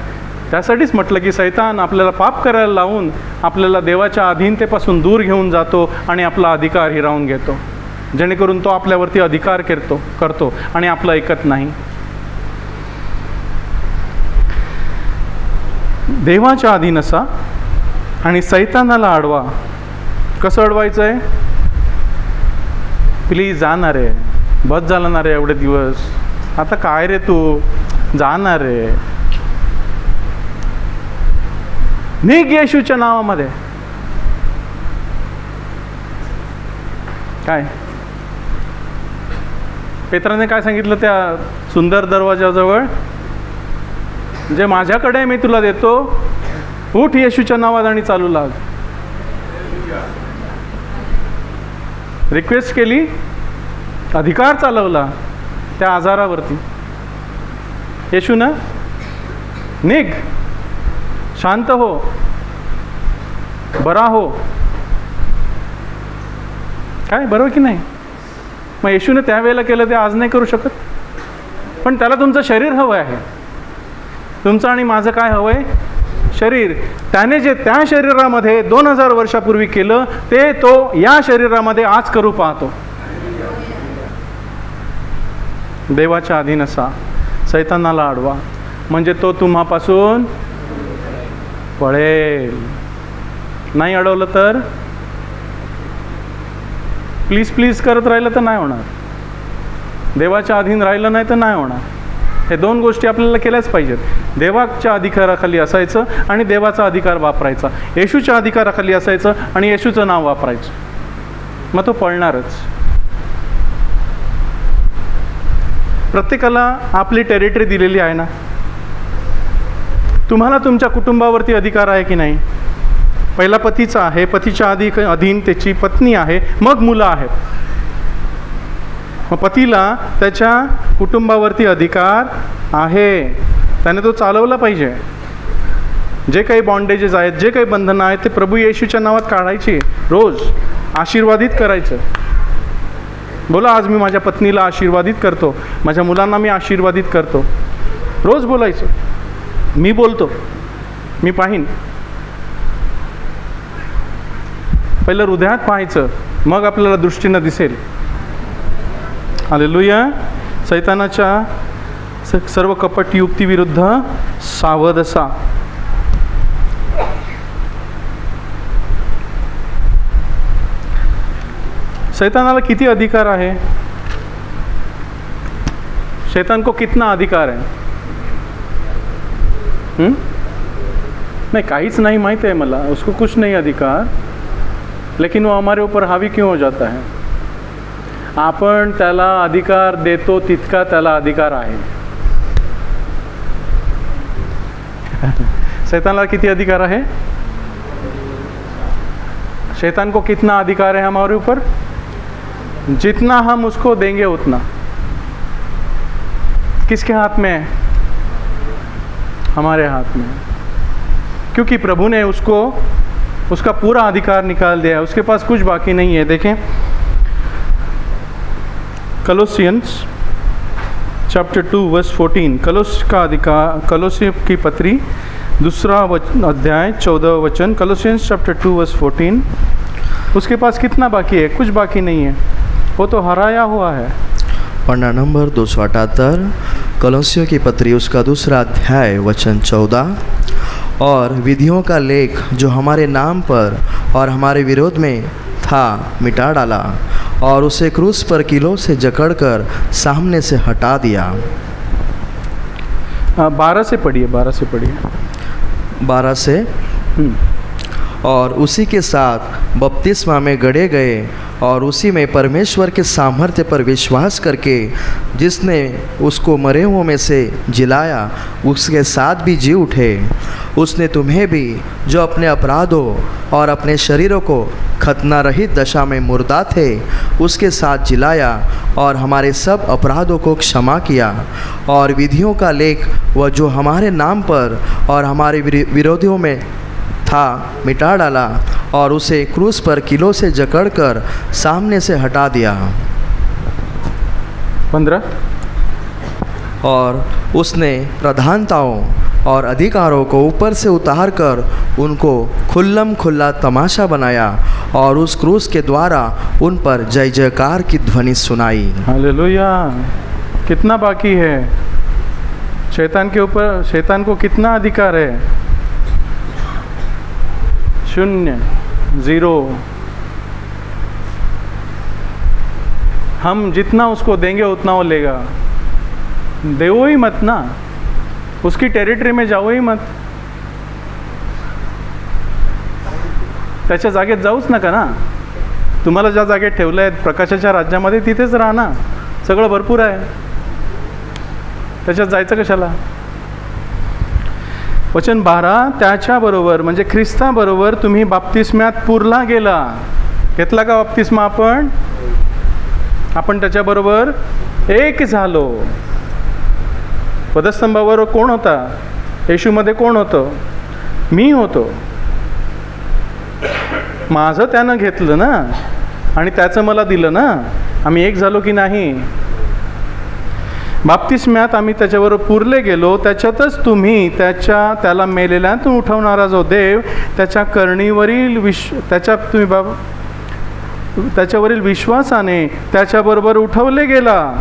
त्यासाठीच म्हटलं की सैतान आपल्याला पाप करायला लावून आपल्याला देवाच्या अधीनतेपासून दूर घेऊन जातो आणि आपला अधिकार हिरावून घेतो, जेणेकरून तो आपल्यावरती अधिकार करतो आणि आपलं ऐकत नाही. देवाच्या अधीन असा आणि सैतानाला अडवा. कसं अडवायचं आहे? प्लीज जाणार आहे, बस झालं ना रे एवढे दिवस, आता काय रे तू जाणार रे, निघ येशूच्या नावामध्ये. काय पेत्राने काय सांगितलं त्या सुंदर दरवाजाजवळ? जे माझ्याकडे मी तुला देतो, उठ येशूच्या नावात आणि चालू लाग. रिक्वेस्ट केली, अधिकार चालवला त्या आजारावरती. येशू ना, निघ, शांत हो, बरा हो. काय बरोबर की नाही? मग येशूने त्यावेळेला केलं ते आज नाही करू शकत. पण त्याला तुमचं शरीर हवं आहे. तुमचं आणि माझं काय हवं आहे? शरीर. त्याने जे त्या शरीरामध्ये 2000 वर्षापूर्वी केलं ते तो या शरीरामध्ये आज करू पाहतो. देवाच्या अधीन असा, सैतानाला अडवा, म्हणजे तो तुम्हापासून पळेल. नाही अडवलं तर, प्लीज प्लीज करत राहिलं तर नाही होणार. देवाच्या अधीन राहिलं नाही तर नाही होणार. हे दोन गोष्टी आपल्याला केल्याच पाहिजेत. देवाच्या अधिकाराखाली असायचं आणि देवाचा अधिकार वापरायचा. येशूच्या अधिकाराखाली असायचं आणि येशूचं नाव वापरायचं. मग तो पळणारच. प्रत्येकाला आपली टेरिटरी दिलेली आहे ना. तुम्हाला तुमच्या कुटुंबावरती अधिकार आहे की नाही? पहिला पतीचा आहे, पतीच्या अधीन त्याची पत्नी आहे, मग मुलं आहेत. मग पतीला त्याच्या कुटुंबावरती अधिकार आहे, त्याने तो चालवला पाहिजे. जे काही बॉन्डेजेस आहेत, जे काही बंधनं आहेत, ते प्रभू येशूच्या नावात काढायची. रोज आशीर्वादित करायचं. बोला, आज मी माझ्या पत्नीला आशीर्वादित करतो, माझ्या मुलांना मी आशीर्वादित करतो. रोज बोलायचं. मी बोलतो, मी पाहीन. पहिलं हृदयात पाहायचं, मग आपल्याला दृष्टीनं दिसेल. हालेलुया. सैतानाच्या सर्व कपट युक्तीविरुद्ध सावध असा. शैतानाला किती अधिकार आहे? शैतान को कितना अधिकार है? नहीं, काहीच नाही माहिती आहे मला. उसको कुछ नहीं अधिकार. लेकिन वो हमारे ऊपर हावी क्यों हो जाता है? आपण त्याला अधिकार देतो तितका त्याला अधिकार आहे. शैतानला किती अधिकार है? शैतान को कितना अधिकार है हमारे ऊपर? जितना हम उसको देंगे उतना. किसके हाथ में है? हमारे हाथ में. क्योंकि प्रभु ने उसको उसका पूरा अधिकार निकाल दिया है, उसके पास कुछ बाकी नहीं है. देखें कलोसियंस चैप्टर 2 वर्स 14. कलोसी की पत्री दूसरा अध्याय 14 वचन. कलोसियंस चैप्टर 2 वर्स 14. उसके पास कितना बाकी है? कुछ बाकी नहीं है, वो तो हराया हुआ है. पन्ना नंबर 278, कलोसियों की पत्री उसका दूसरा अध्याय वचन 14. और विधियों का लेख जो हमारे नाम पर और हमारे विरोध में था मिटा डाला और उसे क्रूस पर कीलों से जकड़कर सामने से हटा दिया. 12 से पढ़िए. 12 से. और उसी के साथ बपतिस्मा में गड़े गए और उसी में परमेश्वर के सामर्थ्य पर विश्वास करके जिसने उसको मरे हुओं में से जिलाया उसके साथ भी जी उठे. उसने तुम्हें भी जो अपने अपराधों और अपने शरीरों को खतना रहित दशा में मुर्दा थे उसके साथ जिलाया और हमारे सब अपराधों को क्षमा किया और विधियों का लेख वह जो हमारे नाम पर और हमारे विरोधियों में था मिटा डाला और उसे क्रूस पर कीलों से जकड़कर सामने से हटा दिया. 15. और उसने प्रधानताओं और अधिकारों को ऊपर से उतार कर उनको खुल्लम खुल्ला तमाशा बनाया और उस क्रूस के द्वारा उन पर जय जयकार की ध्वनि सुनाई. हालेलुया. कितना बाकी है? शैतान के ऊपर शैतान को कितना अधिकार है? 0, 0. हम जितना उसको देंगे उतना वो लेगा. देवो ही मत ना, उसकी टेरिटरी में जाओ ही मत. त्याच्या जागेत जाऊच नका ना. तुम्हाला ज्या जागेत ठेवलं आहे प्रकाशाच्या राज्यामध्ये तिथेच राहा ना. सगळं भरपूर आहे, त्याच्यात जायचं कशाला? वचन 12. त्याच्याबरोबर म्हणजे ख्रिस्ताबरोबर तुम्ही बाप्तिस्म्यात पुरला गेला. घेतला का बाप्तिस्मा आपण त्याच्याबरोबर एक झालो. वधस्तंभावर कोण होता? येशूमध्ये कोण होतं? मी होतो. माझं त्यानं घेतलं ना आणि त्याचं मला दिलं ना. आम्ही एक झालो की नाही? बाप्तिस्म्यात आम्ही त्याच्याबरोबर पुरले गेलो. त्याच्यातच तुम्ही त्याला मेलेल्यातून उठवणारा जो देव त्याच्या करणीवरील त्याच्यावरील विश्वासाने त्याच्याबरोबर उठवले गेला.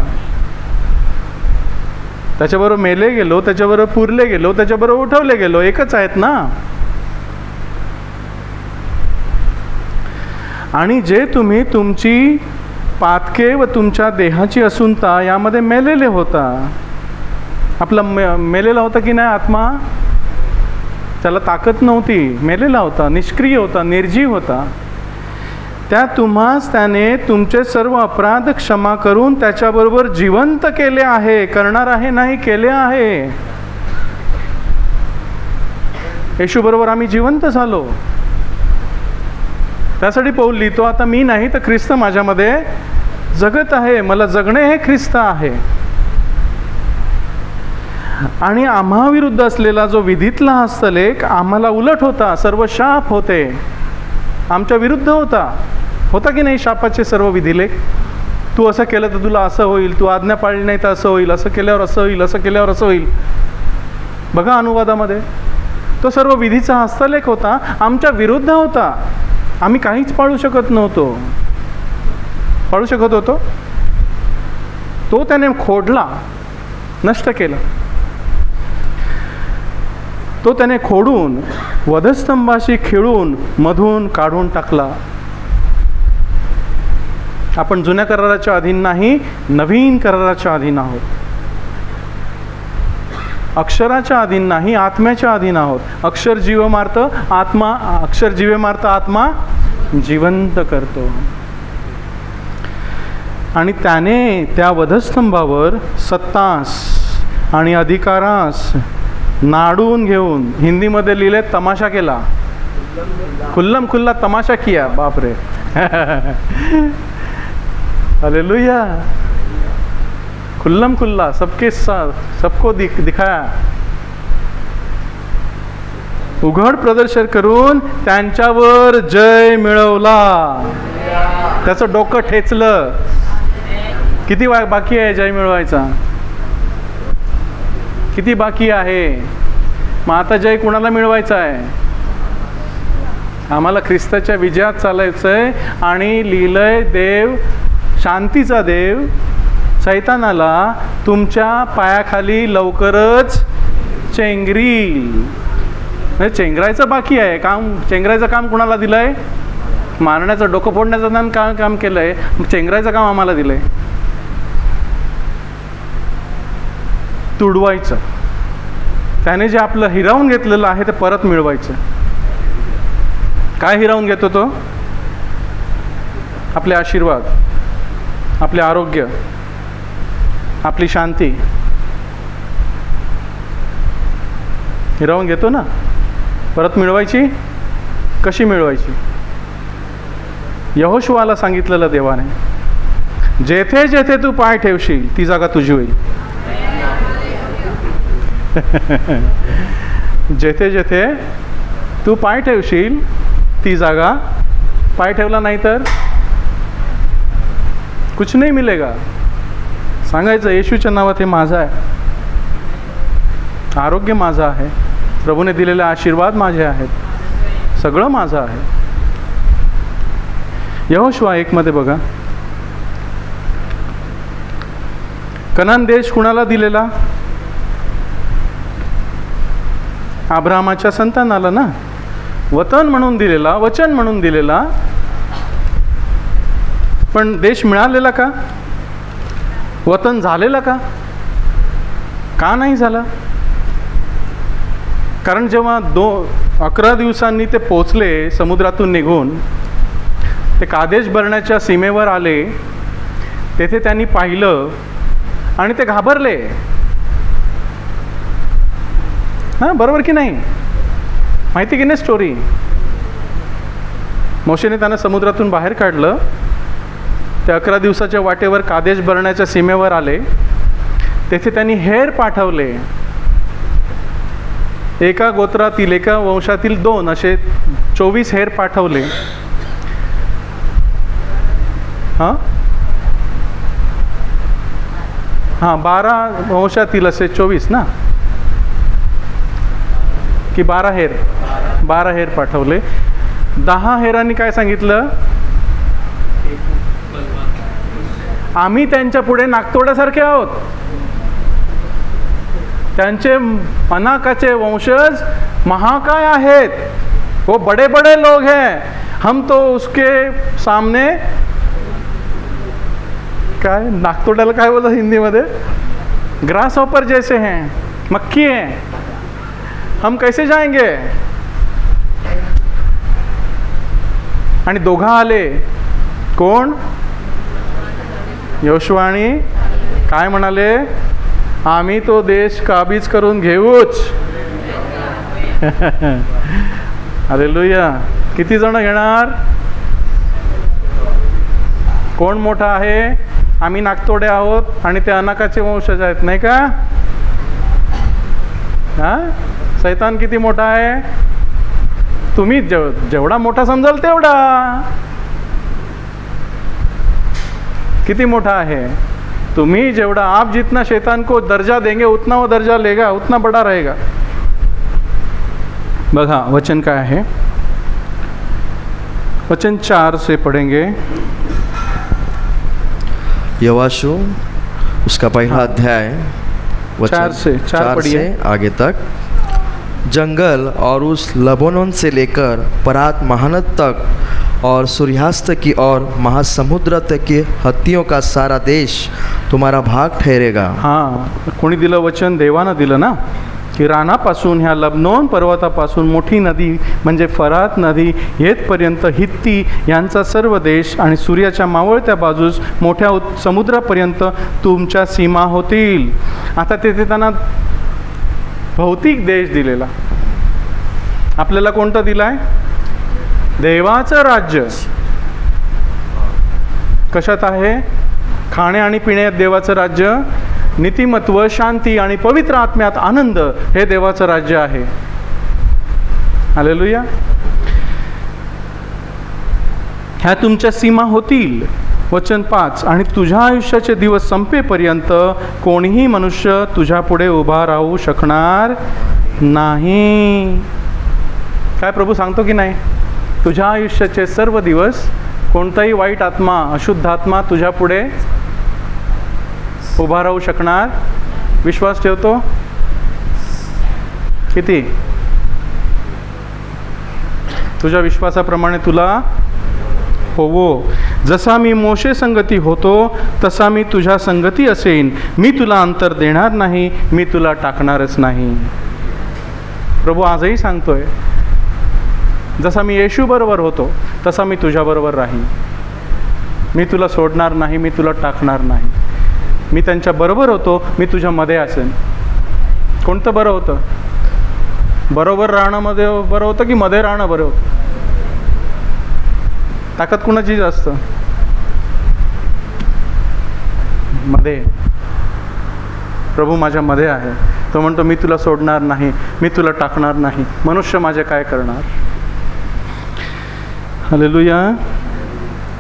त्याच्याबरोबर मेले गेलो, त्याच्याबरोबर पुरले गेलो, त्याच्याबरोबर उठवले गेलो. एकच आहेत ना. आणि जे तुम्ही तुमची पातके व तुमच्या देहाची असूनता यामध्ये मेलेले होता. आपला मेलेला होता की नाही आत्मा? त्याला ताकद नव्हती, मेलेला होता, निष्क्रिय होता, निर्जीव होता. त्या तुम्हास त्याने तुमचे सर्व अपराध क्षमा करून त्याच्याबरोबर जिवंत केले आहे. करणार आहे नाही, केले आहे. येशू बरोबर आम्ही जिवंत झालो. त्यासाठी पौल लिहितो, आता मी नाही तर ख्रिस्त माझ्यामध्ये जगत आहे. मला जगणे हे ख्रिस्त आहे. आणि आम्हा विरुद्ध असलेला जो विधीतला हस्तलेख आम्हाला उलट होता, सर्व शाप होते, आमच्या विरुद्ध होता की नाही शापाचे सर्व विधिलेख. तू असं केलं तर तुला असं होईल, तू आज्ञा पाळली नाही तर असं होईल, असं केल्यावर असं होईल, असं केल्यावर असं होईल. बघा अनुवादामध्ये तो सर्व विधीचा हस्तलेख होता, आमच्या विरुद्ध होता. आम्ही काहीच पाळू शकत नव्हतो. पाळू शकत होतो तो त्याने खोडला, नष्ट केला. तो त्याने खोडून वधस्तंभाशी खिळून मधून काढून टाकला. आपण जुन्या कराराच्या अधीन नाही, नवीन कराराच्या अधीन आहोत. अक्षराच्या अधीन नाही, आत्म्याच्या अधीन आहोत. अक्षर जीव मारतं, आत्मा जिवंत करतो. आणि त्याने त्या वधस्तंभावर सत्तास आणि अधिकारास नाडून घेऊन, हिंदीमध्ये लिहिले तमाशा केला, खुल्लम खुल्ला तमाशा किया. बापरे. हालेलुया. खुल्लम खुल्ला सबको दिखाया. उघड प्रदर्शन करून त्यांच्यावर जय मिळवला. त्याचं डोकं ठेचलं. किती बाकी आहे जय मिळवायचा? किती बाकी आहे? मग आता जय कुणाला मिळवायचा आहे? आम्हाला ख्रिस्ताच्या विजयात चालायचं आहे. आणि लिहिलंय, देव, शांतीचा देव सैतानाला तुमच्या पायाखाली लवकरच चेंगरील. म्हणजे चेंगरायचं बाकी आहे काम. चेंगरायचं काम कुणाला दिलं आहे? मारण्याचं, डोकं फोडण्याचं काम केलं आहे. मग चेंगरायचं काम आम्हाला दिलं आहे. तुडवायचं. त्याने जे आपलं हिरावून घेतलेलं आहे ते परत मिळवायचं. काय हिरावून घेतो तो? आपले आशीर्वाद, आपले आरोग्य, आपली शांती हिरावून घेतो ना. परत मिळवायची. कशी मिळवायची? यहोशुआला सांगितलेलं देवाने, जेथे जेथे तू पाय ठेवशील ती जागा तुझी होईल. जेथे जेथे तू पाय ठेवशील ती जागा. पाय ठेवला नाही तर कुछ नाही मिलेगा. सांगायचं येशूच्या नावात हे माझं आहे, आरोग्य माझं आहे, प्रभूने दिलेले आशीर्वाद माझे आहेत, सगळं माझं आहे. यहोशुआ 1 मध्ये बघा, कनान देश कुणाला दिलेला? अब्राहमाच्या संतानाला ना. वतन म्हणून दिलेला, वचन म्हणून दिलेला. पण देश मिळालेला का? वतन झालेला का? का नाही झाला? कारण जेव्हा 11 दिवसांनी ते पोचले समुद्रातून निघून, ते कादेश बर्नेच्या सीमेवर आले. तेथे त्यांनी पाहिलं आणि ते घाबरले. हां, बरोबर की नाही? माहिती की नाही स्टोरी? मोशेने त्यांना समुद्रातून बाहेर काढलं. ते 11 दिवसाच्या वाटेवर कादेश बर्नेच्या सीमेवर आले. तेथे त्यांनी हेर पाठवले. एका गोत्रातील, एका वंशातील 2 असे 24 हेर पाठवले. हां 12 वंशातील असे 24 ना, की 12 हेर? 12 हेर पाठवले. 10 हेरांनी काय सांगितलं? आम्ही त्यांच्या पुढे नागतोड्यासारखे आहोत. त्यांचे अनाकाचे वंशज महाकाय आहेत, वो बड़े बड़े लोग हैं, हम तो उसके सामने, काय नागतोड्याला काय बोलतात हिंदीमध्ये? ग्रास हॉपर जैसे हैं, मक्खी हैं, हम कैसे जाएंगे? आणि दोघं आले. कोण? यहोशुआ आणि काय म्हणाले? आम्ही तो देश काबीज करून घेऊच. हालेलुया. किती जण घेणार? कोण मोठा आहे? आम्ही नागतोडे आहोत आणि ते अनाकाचे वंशज आहेत, नाही का? हां, सैतान किती मोठा आहे? तुम्ही जेवढा मोठा समजाल तेवढा. किती मोठा आहे? तुम्ही जेवढा, आप जितना शैतान को दर्जा देंगे उतना वो दर्जा लेगा, उतना बड़ा रहेगा. बघा वचन काय आहे. वचन 4 से पढ़ेंगे. यहोशू उसका पहला अध्याय, वचन 4 से आगे तक. जंगल और उस लबोनोन से लेकर परात महानद तक और सूर्यास्त की ओर महासमुद्र तक के हत्तियों का सारा देश तुम्हारा भाग ठहरेगा. हां, कोणी दिलं वचन? देवानं दिलं ना. की रानापासून ह्या लबनोन पर्वतापासून मोठी नदी म्हणजे फरात नदी येथपर्यंत हित्ती यांचा सर्व देश आणि सूर्याच्या मावळत्या बाजूस मोठ्या समुद्रापर्यंत तुमच्या सीमा होतील. आता तेथे त्यांना भौतिक देश दिलेला. आपल्याला कोणतं दिलं आहे? देवाचं राज्य. कशात आहे? खाणे आणि पिण्यात देवाचं राज्य, नीतिमत्व, शांती आणि पवित्र आत्म्यात आनंद हे देवाचं राज्य आहे. हालेलुया. ह्या तुमच्या सीमा होतील. वचन 5, आणि तुझ्या आयुष्याचे दिवस संपेपर्यंत कोणीही मनुष्य तुझ्या पुढे उभा राहू शकणार नाही. काय प्रभू सांगतो की नाही? तुझ्या आयुष्याचे सर्व दिवस कोणताही वाईट आत्मा, अशुद्ध आत्मा तुझ्या पुढे उभा राहू शकणार. विश्वास ठेवतो? किती? तुझ्या विश्वासाप्रमाणे तुला होवो. जसा मी मोशे संगती होतो तसा मी तुझ्या संगती असेन. मी तुला अंतर देणार नाही, मी तुला टाकणारच नाही. प्रभू आजही सांगतोय, जसा मी येशू बरोबर होतो तसा मी तुझ्याबरोबर राहीन. मी तुला सोडणार नाही, मी तुला टाकणार नाही. मी त्यांच्या बरोबर होतो, मी तुझ्यामध्ये असेन. कोणतं बरं होतं? बरोबर राहणं मध्ये बरं होतं की मध्ये राहणं बरं होतं? ताकद कुणाची जास्त? मध्ये. प्रभू माझ्यामध्ये आहे. तो म्हणतो मी तुला सोडणार नाही, मी तुला टाकणार नाही. मनुष्य माझे काय करणार? हालेलुया.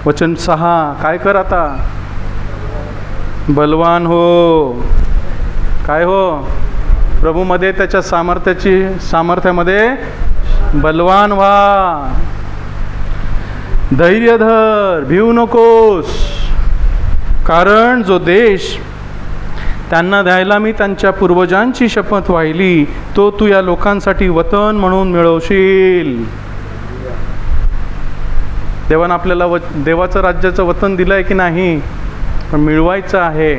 वचन 6, काय कर आता? बलवान हो. काय हो? प्रभूमध्ये, त्याच्या सामर्थ्यामध्ये बलवान व्हा. धैर्य धर, भिवू नकोस. कारण जो देश त्यांना द्यायला मी त्यांच्या पूर्वजांची शपथ वाहिली तो तू या लोकांसाठी वतन म्हणून मिळवशील. देवानं आपल्याला देवाचं राज्याचं वतन दिलं आहे की नाही? पण मिळवायचं आहे.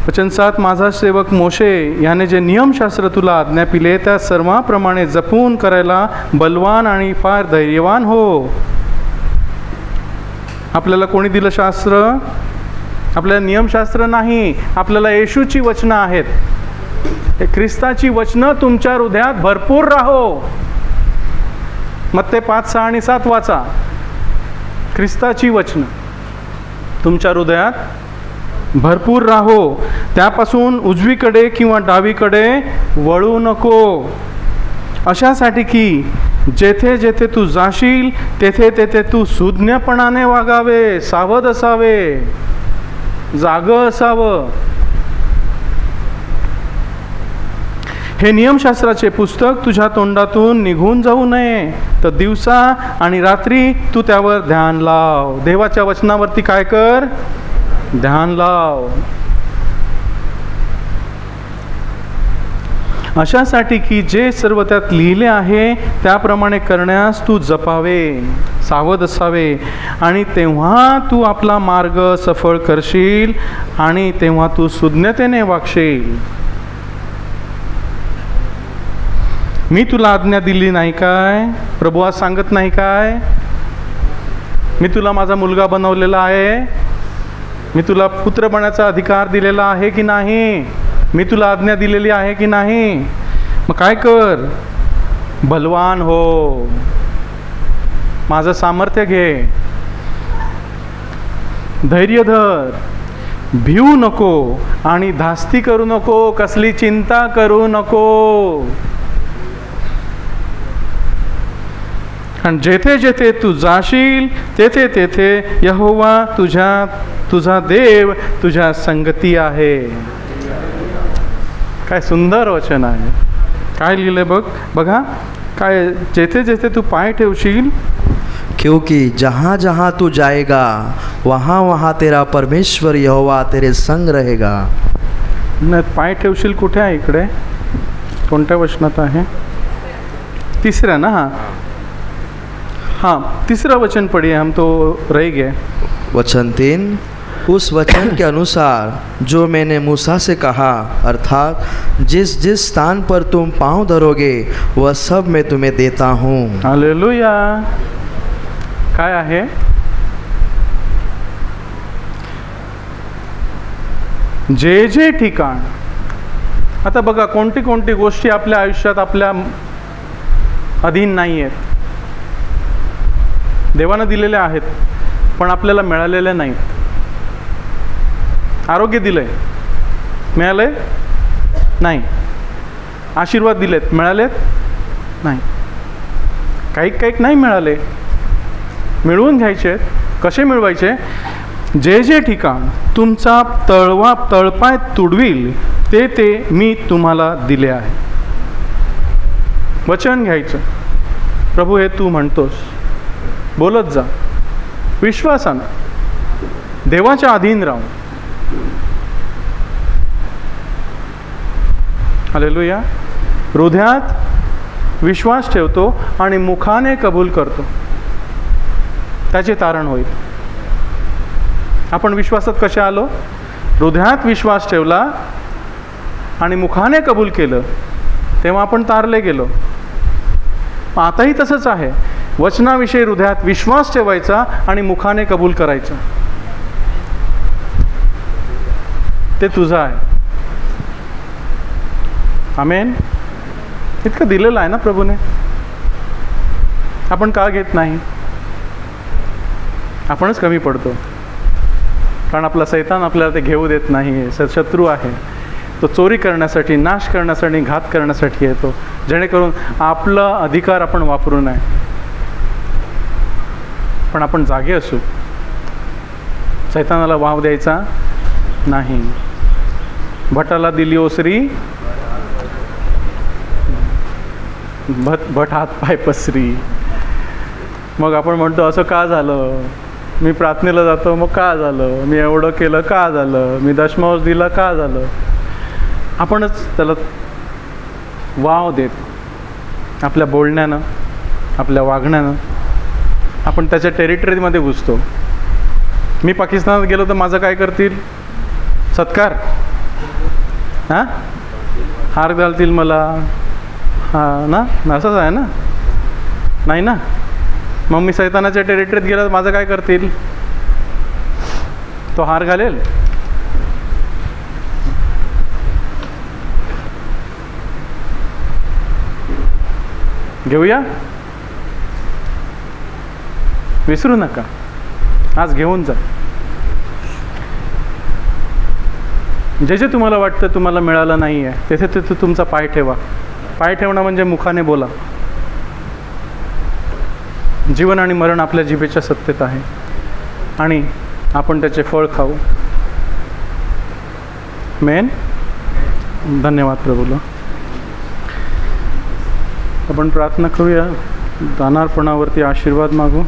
वचन 7, माझा सेवक मोशे याने जे नियमशास्त्र तुला आज्ञा पिले त्या सर्वाप्रमाणे जपून करायला बलवान आणि फार धैर्यवान हो. आपल्याला कोणी दिलं शास्त्र? आपल्याला नियमशास्त्र नाही, आपल्याला येशूची वचनं आहेत. हे ख्रिस्ताची वचनं तुमच्या हृदयात भरपूर राहो. मत्ते 5, 6 आणि 7 वाचा. ख्रिस्ताची वचनं तुमच्या हृदयात भरपूर राहो. त्यापासून उजवीकडे किंवा डावीकडे वळू नको. अशासाठी की जेथे जेथे तू जाशील तेथे तेथे तू सुज्ञपणाने वागावे, सावध असावे, जागं असावं. हे नियमशास्त्राचे पुस्तक तुझ्या तोंडातून निघून जाऊ नये, तर दिवसा आणि रात्री तू त्यावर ध्यान लाव. देवाच्या वचनावरती काय कर? ध्यान लाव. अशासाठी की जे सर्व त्यात लिहिले आहे त्याप्रमाणे करण्यास तू जपावे, सावध असावे, आणि तेव्हा तू आपला मार्ग सफळ करशील आणि तेव्हा तू सुज्ञतेने वागशील. मी तुला आज्ञा दिली नाही काय? प्रभू आज सांगत नाही काय? मी तुला माझा मुलगा बनवलेला आहे, मी तुला पुत्र बनायचा अधिकार दिलेला आहे की नाही? मी तुला आज्ञा दिलेली आहे की नाही? मग काय कर? बलवान हो, माझं सामर्थ्य घे, धैर्य धर, भिवू नको आणि धास्ती करू नको, कसली चिंता करू नको. आणि जेथे जेथे तू जाशील तेथे तेथे यहोवा तुझा देव तुझ्या संगती आहे. काय सुंदर वचन आहे. काय लिहिलंय बघा काय, जेथे जेथे तू पाय ठेवशील, क्योंकि जहाँ जहाँ तू जाएगा वहाँ वहाँ तेरा परमेश्वर यहोवा तेरे संग रहेगा. न पाय ठेवशील कुठे आहे? इकडे कोणत्या वचनात आहे? तिसऱ्या ना. हाँ, तीसरा वचन पढ़िए, हम तो रह गए. वचन 3, उस वचन के अनुसार जो मैंने मूसा से कहा, अर्थात जिस जिस स्थान पर तुम पाँव धरोगे वह सब मैं तुम्हें देता हूँ। हालेलुया. काय आहे? जे जे ठिकाण. आता बघा, कोणती कोणती गोष्टी आपल्या आयुष्यात आपल्या अधीन नाही आहेत, देवानं दिलेल्या आहेत पण आपल्याला मिळालेल्या नाहीत. आरोग्य दिलंय, मिळालंय नाही. आशीर्वाद दिलेत, मिळालेत नाही. काही काही नाही मिळाले, मिळवून घ्यायचे. कसे मिळवायचे? जे जे ठिकाण तुमचा तळपाय तुडवील ते ते मी तुम्हाला दिले आहे. वचन घ्यायचं. प्रभू हे तू म्हणतोस, बोलत जा विश्वासानं, देवाच्या अधीन राहून. हालेलुया. हृदयात विश्वास ठेवतो आणि मुखाने कबूल करतो, त्याचे तारण होईल. आपण विश्वासात कसे आलो? हृदयात विश्वास ठेवला आणि मुखाने कबूल केलं, तेव्हा आपण तारले गेलो. आताही तसंच आहे. वचनाविषयी हृदयात विश्वास ठेवायचा आणि मुखाने कबूल करायचं. ते तुझं आहे. आमेन. इतकं दिलेलं आहे ना प्रभूने. आपण का घेत नाही? आपणच कमी पडतो. कारण आपला सैतान आपल्याला ते घेऊ देत नाही. शत्रू आहे, तो चोरी करण्यासाठी, नाश करण्यासाठी, घात करण्यासाठी येतो, जेणेकरून आपला अधिकार आपण वापरू नये. पण आपण जागे असू, सैतानाला वाव द्यायचा नाही. भटाला दिली ओसरी, भट हात पाय पसरी. मग आपण म्हणतो असं का झालं? मी प्रार्थनेला जातो, मग का झालं? मी एवढं केलं का झालं? मी दशमांश दिला का झालं? आपणच त्याला वाव देत आपल्या बोलण्यानं, आपल्या वागण्यानं आपण त्याच्या टेरिटरीमध्ये घुसतो. मी पाकिस्तानात गेलो तर माझं काय करतील? सत्कार, हां, हार घालतील मला, हां ना, असंच आहे ना? नाही ना? मग मी सैतानाच्या टेरिटरीत गेला तर माझं काय करतील? तो हार घालेल. घेऊया, विसरू नका. आज घेऊन जा. जे जे तुम्हाला वाटतं तुम्हाला मिळालं नाही आहे, तेथे तिथे तुमचा पाय ठेवा. पाय ठेवणं म्हणजे मुखाने बोला. जीवन आणि मरण आपल्या जिभेच्या सत्तेत आहे आणि आपण त्याचे फळ खाऊ. मेन. धन्यवाद प्रभूला. आपण प्रार्थना करूया. दानार्पणावरती आशीर्वाद मागू.